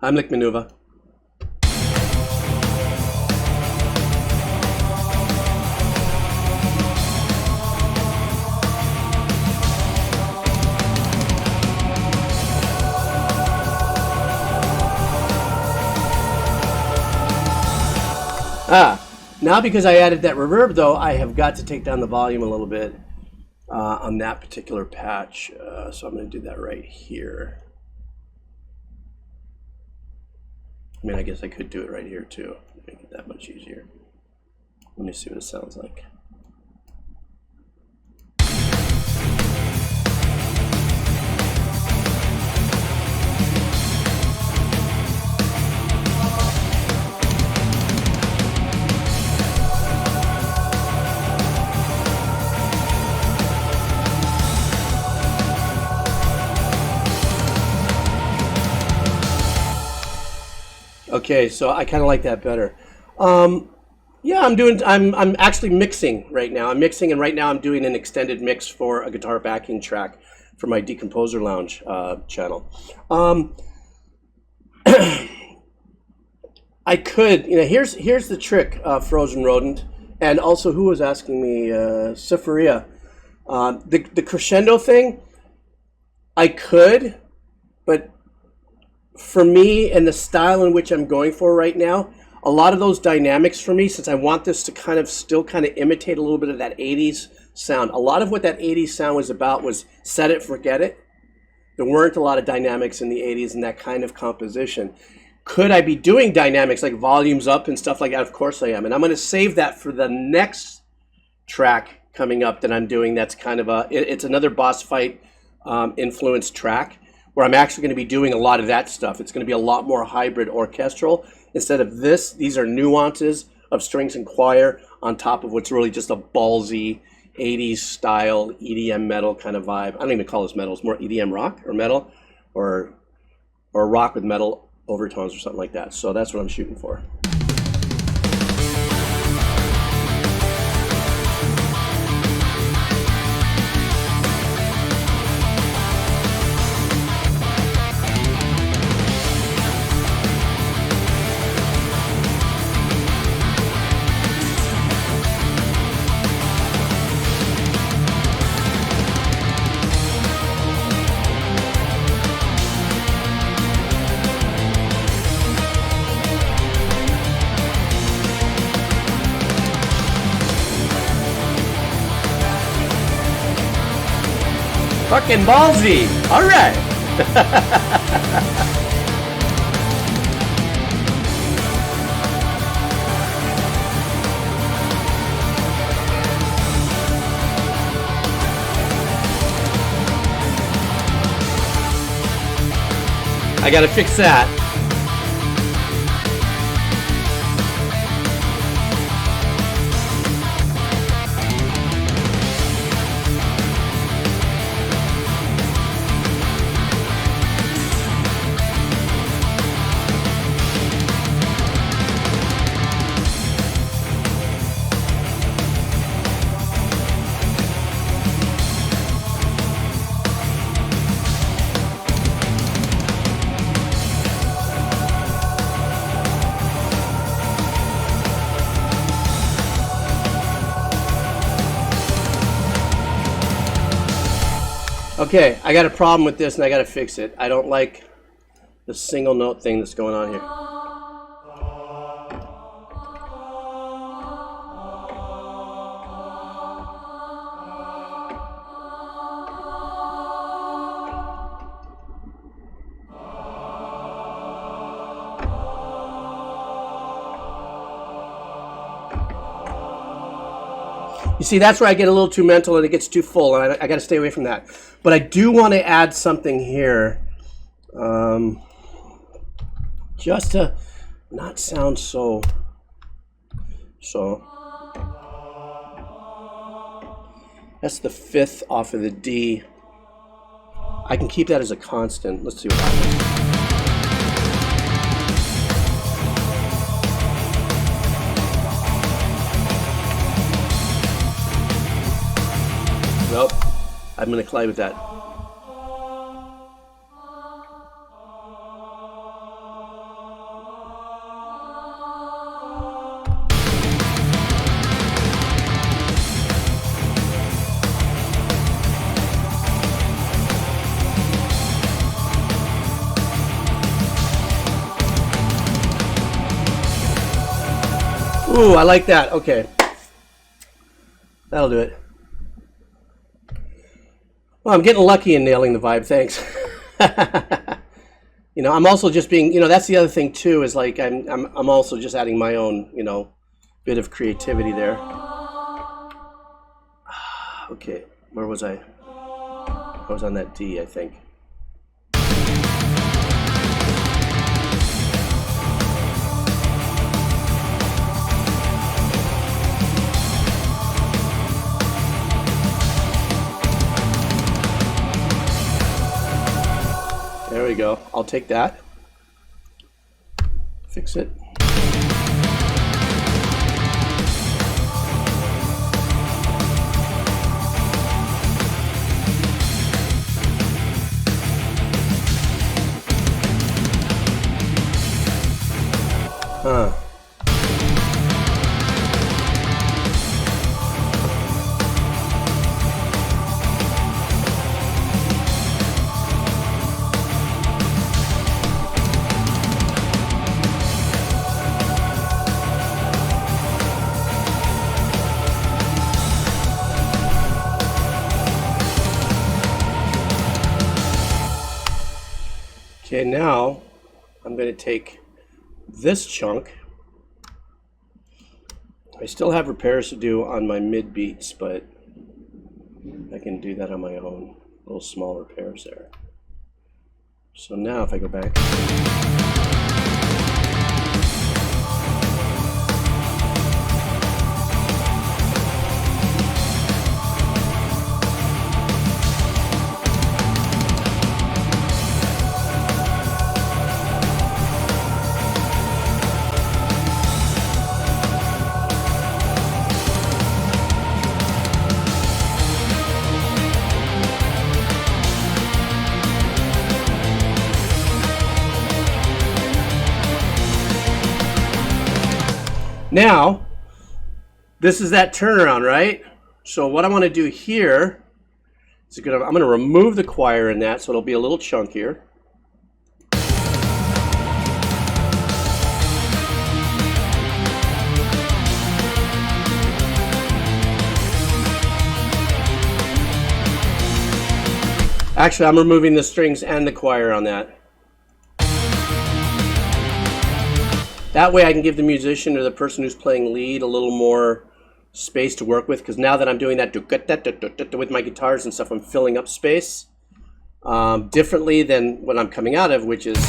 Heimlich maneuver. Now because I added that reverb, though, I have got to take down the volume a little bit on that particular patch. So I'm going to do that right here. I mean, I guess I could do it right here, too. Make it that much easier. Let me see what it sounds like. Okay, so I kind of like that better. Yeah, I'm actually mixing right now. I'm mixing, and right now I'm doing an extended mix for a guitar backing track for my Decomposer Lounge channel. I could, you know, here's the trick, Frozen Rodent, and also who was asking me, Cypheria. The crescendo thing, I could, but for me and the style in which I'm going for right now, a lot of those dynamics for me, since I want this to kind of still kind of imitate a little bit of that 80s sound, a lot of what that 80s sound was about was set it, forget it. There weren't a lot of dynamics in the 80s in that kind of composition. Could I be doing dynamics like volumes up and stuff like that? Of course I am. And I'm going to save that for the next track coming up that I'm doing. That's kind of it's another boss fight influenced track, where I'm actually going to be doing a lot of that stuff. It's going to be a lot more hybrid orchestral. Instead of this, these are nuances of strings and choir on top of what's really just a ballsy 80s style EDM metal kind of vibe. I don't even call this metal. It's more EDM rock or metal or rock with metal overtones or something like that. So that's what I'm shooting for. Fucking ballsy. All right. I gotta fix that. Okay, I got a problem with this and I got to fix it. I don't like the single note thing that's going on here. You see, that's where I get a little too mental and it gets too full, and I got to stay away from that. But I do want to add something here, just to not sound so. That's the fifth off of the D. I can keep that as a constant. Let's see what happens. Nope. I'm going to collide with that. Ooh, I like that. Okay. That'll do it. Well, I'm getting lucky in nailing the vibe. Thanks. You know, I'm also just being, you know, that's the other thing too, is like I'm also just adding my own, you know, bit of creativity there. Okay, where was I? I was on that D, I think. There we go. I'll take that. Fix it. Huh. Okay, now I'm going to take this chunk. I still have repairs to do on my mid beats, but I can do that on my own. Little small repairs there. So now if I go back. Now, this is that turnaround, right? So what I want to do here is I'm going to remove the choir in that, so it'll be a little chunkier. Actually, I'm removing the strings and the choir on that. That way I can give the musician or the person who's playing lead a little more space to work with, because now that I'm doing that with my guitars and stuff, I'm filling up space differently than what I'm coming out of, which is...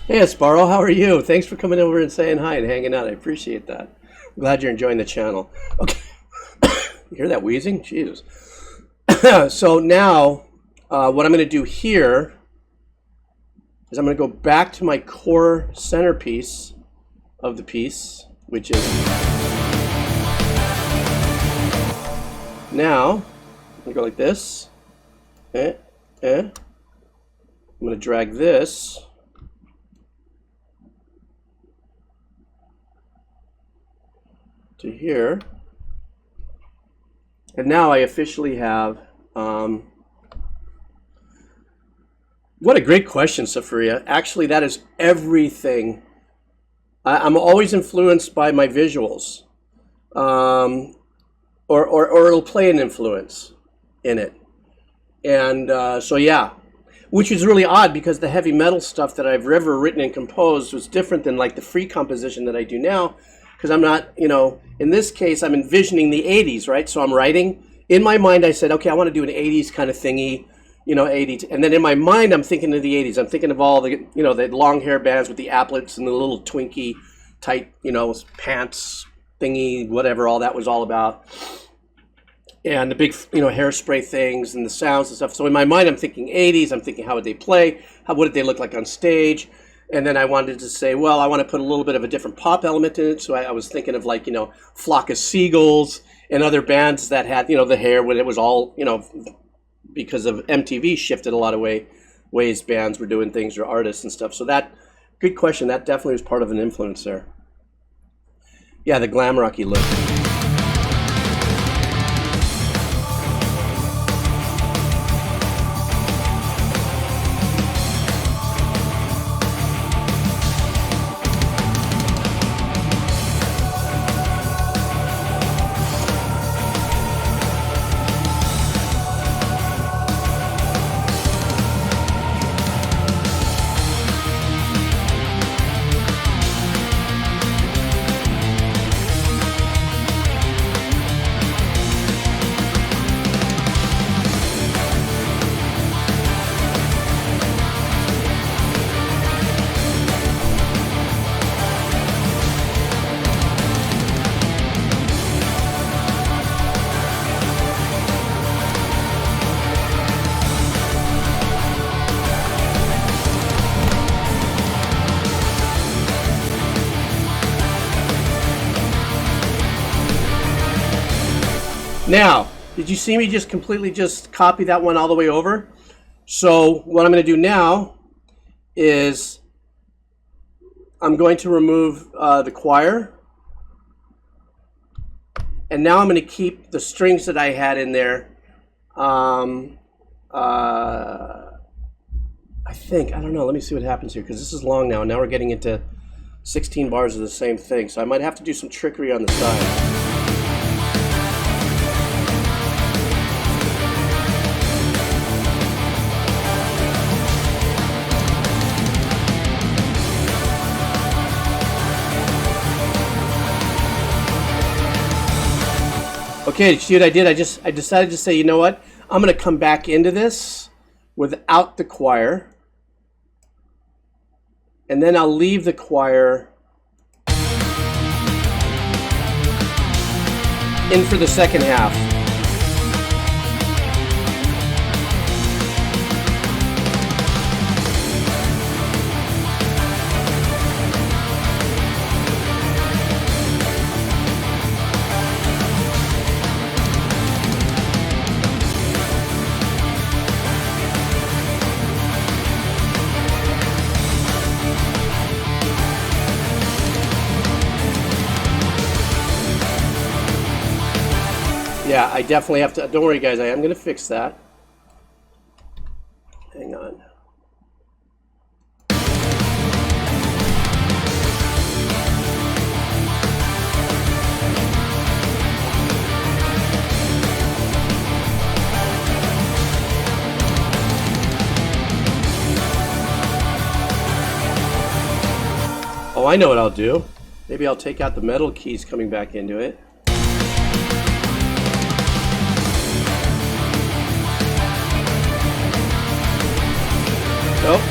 Hey, Sparrow, how are you? Thanks for coming over and saying hi and hanging out. I appreciate that. I'm glad you're enjoying the channel. Okay. You hear that wheezing? Jesus. So now, what I'm going to do here is I'm going to go back to my core centerpiece of the piece, which is... Now, I'm going to go like this. I'm going to drag this to here, and now I officially have what a great question, Safaria. Actually, that is everything. I'm always influenced by my visuals. or it'll play an influence in it. And so yeah, which is really odd because the heavy metal stuff that I've ever written and composed was different than like the free composition that I do now, because I'm not, you know, in this case I'm envisioning the 80s, right? So I'm writing in my mind. I said, okay, I want to do an 80s kind of thingy, you know, 80s, and then in my mind I'm thinking of the 80s. I'm thinking of all the, you know, the long hair bands with the applets and the little Twinkie tight, you know, pants thingy, whatever all that was all about. And the big, you know, hairspray things and the sounds and stuff. So in my mind, I'm thinking 80s. I'm thinking, how would they play? What did they look like on stage? And then I wanted to say, well, I want to put a little bit of a different pop element in it. So I was thinking of like, you know, Flock of Seagulls and other bands that had, you know, the hair when it was all, you know, because of MTV shifted a lot of ways bands were doing things or artists and stuff. So that, good question. That definitely was part of an influence there. Yeah, the glam rocky look. Now, did you see me just completely just copy that one all the way over? So what I'm going to do now is I'm going to remove the choir. And now I'm going to keep the strings that I had in there. I think, I don't know, let me see what happens here, because this is long now, and now we're getting into 16 bars of the same thing. So I might have to do some trickery on the side. Okay, see what I did? I decided to say, you know what? I'm going to come back into this without the choir. And then I'll leave the choir in for the second half. Yeah, I definitely have to. Don't worry, guys. I am going to fix that. Hang on. Oh, I know what I'll do. Maybe I'll take out the metal keys coming back into it. Nope.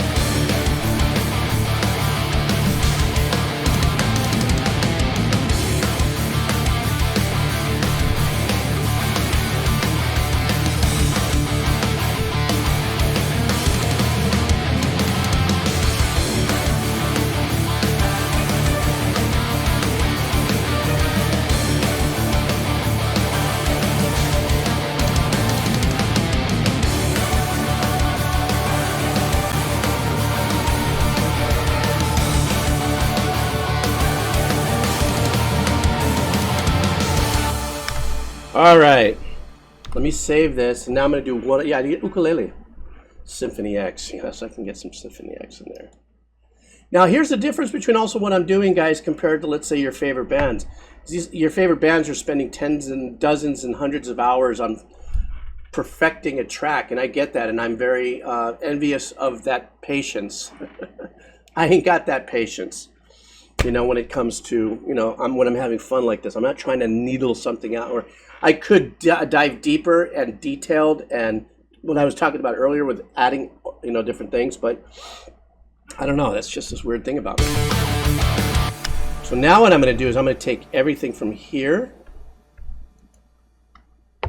All right, let me save this, and now I'm going to do one. Yeah, I need ukulele, Symphony X. Yes, I can get some Symphony X in there. Now, here's the difference between also what I'm doing, guys, compared to, let's say, your favorite bands. Your favorite bands are spending tens and dozens and hundreds of hours on perfecting a track, and I get that, and I'm very envious of that patience. I ain't got that patience, when it comes to, when I'm having fun like this. I'm not trying to needle something out, or I could dive deeper and detailed, and what I was talking about earlier with adding, different things, but I don't know. That's just this weird thing about me. So now what I'm going to do is I'm going to take everything from here.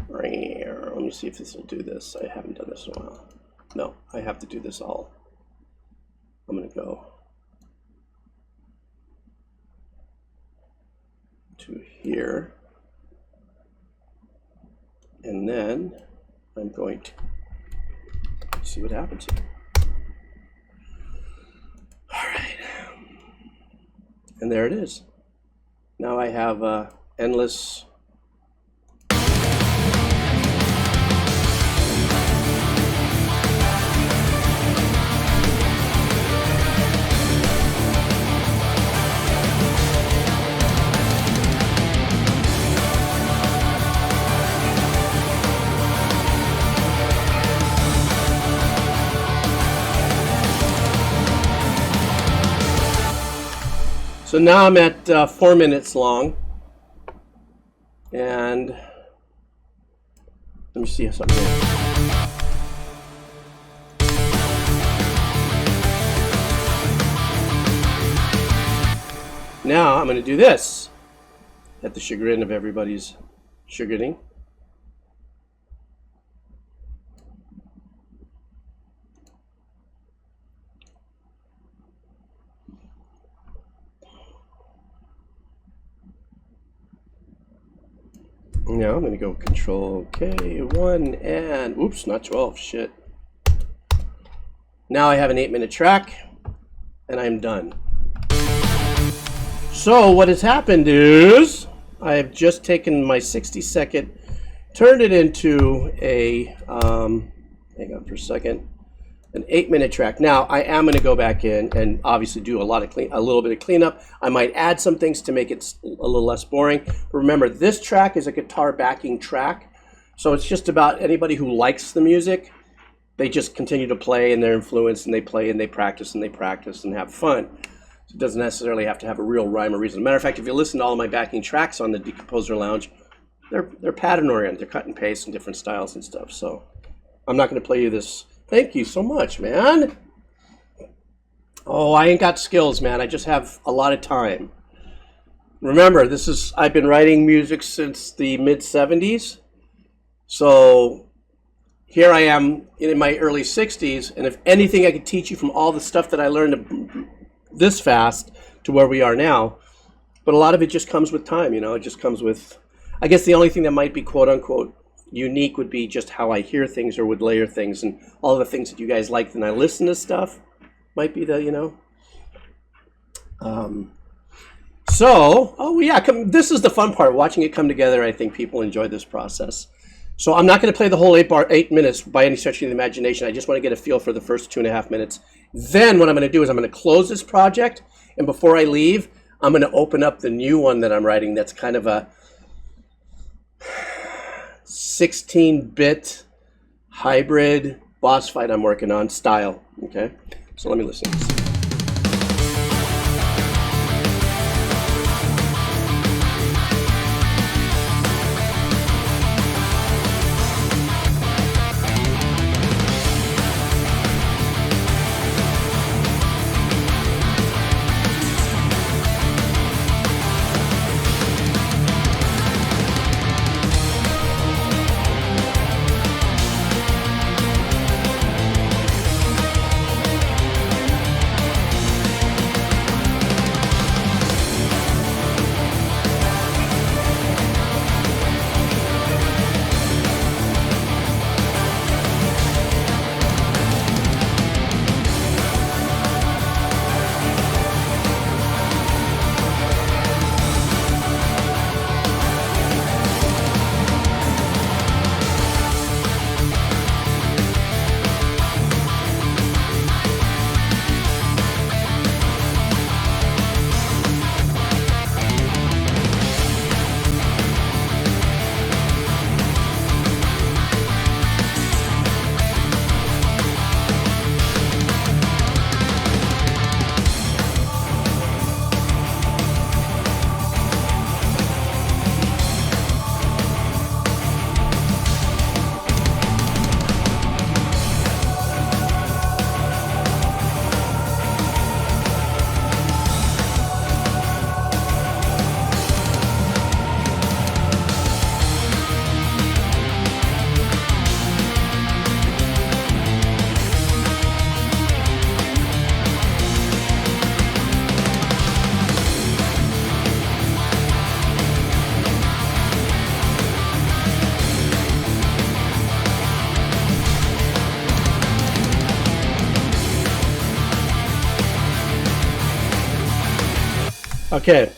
Let me see if this will do this. I haven't done this in a while. No, I have to do this all. I'm going to go to here. And then I'm going to see what happens here. All right. And there it is. Now I have endless. So now I'm at 4 minutes long, and let me see something here. Now I'm going to do this at the chagrin of everybody's chagrining. Now I'm going to go Control K1 and oops, not 12, shit. Now I have an 8-minute track and I'm done. So what has happened is I have just taken my 60-second, turned it into a, hang on for a second, an 8-minute track. Now I am going to go back in and obviously do a little bit of cleanup. I might add some things to make it a little less boring. But remember, this track is a guitar backing track, so it's just about anybody who likes the music. They just continue to play and they're influenced, and they play and they practice and have fun. So it doesn't necessarily have to have a real rhyme or reason. As a matter of fact, if you listen to all of my backing tracks on the Decomposer Lounge, they're pattern oriented. They're cut and paste in different styles and stuff. So I'm not going to play you this. Thank you so much, man. Oh, I ain't got skills, man. I just have a lot of time. Remember, I've been writing music since the mid-70s. So here I am in my early 60s, and if anything I could teach you from all the stuff that I learned this fast to where we are now, but a lot of it just comes with time, it just comes with, I guess the only thing that might be quote-unquote unique would be just how I hear things or would layer things, and all the things that you guys like when I listen to stuff might be the, oh yeah, this is the fun part, watching it come together. I think people enjoy this process. So I'm not going to play the whole 8 minutes by any stretch of the imagination. I just want to get a feel for the first 2.5 minutes. Then what I'm going to do is I'm going to close this project, and before I leave, I'm going to open up the new one that I'm writing that's kind of a 16-bit hybrid boss fight I'm working on style. Okay, so let me listen to this. Okay.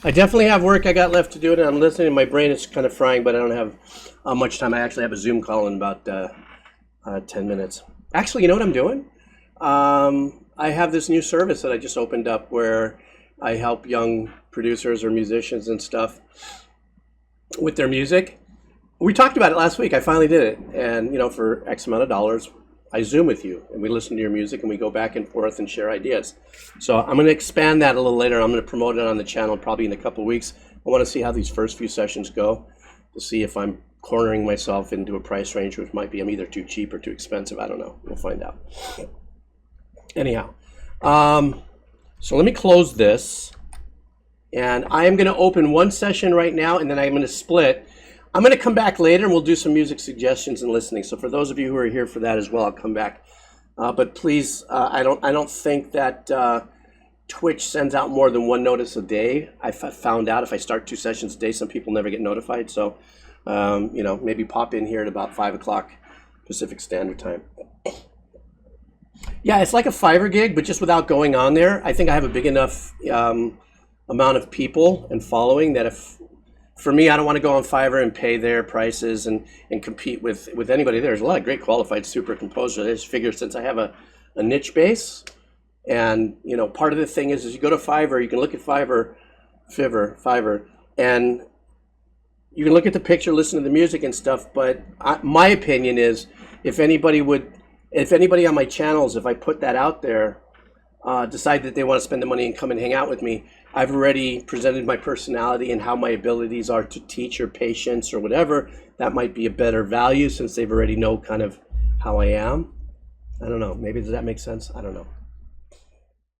I definitely have work I got left to do, and I'm listening. My brain is kind of frying, but I don't have much time. I actually have a Zoom call in about 10 minutes. Actually, you know what I'm doing? I have this new service that I just opened up where I help young producers or musicians and stuff with their music. We talked about it last week. I finally did it. And, for X amount of dollars, I Zoom with you and we listen to your music and we go back and forth and share ideas. So I'm going to expand that a little later. I'm going to promote it on the channel probably in a couple of weeks. I want to see how these first few sessions go to see if I'm cornering myself into a price range, which might be I'm either too cheap or too expensive. I don't know. We'll find out. Anyhow, so let me close this. And I am going to open one session right now, and then I'm going to split. I'm going to come back later, and we'll do some music suggestions and listening. So for those of you who are here for that as well, I'll come back. But please, I don't think that Twitch sends out more than one notice a day. I found out if I start 2 sessions a day, some people never get notified. So, maybe pop in here at about 5 o'clock Pacific Standard Time. Yeah, it's like a Fiverr gig, but just without going on there. I think I have a big enough amount of people and following that for me, I don't want to go on Fiverr and pay their prices and compete with anybody. There's a lot of great qualified super composers. I just figure since I have a niche base, and part of the thing is you go to Fiverr, you can look at Fiverr, and you can look at the picture, listen to the music and stuff. But my opinion is, if anybody on my channels, if I put that out there, decide that they want to spend the money and come and hang out with me, I've already presented my personality and how my abilities are to teach or patience or whatever. That might be a better value since they've already know kind of how I am. I don't know. Maybe does that make sense? I don't know.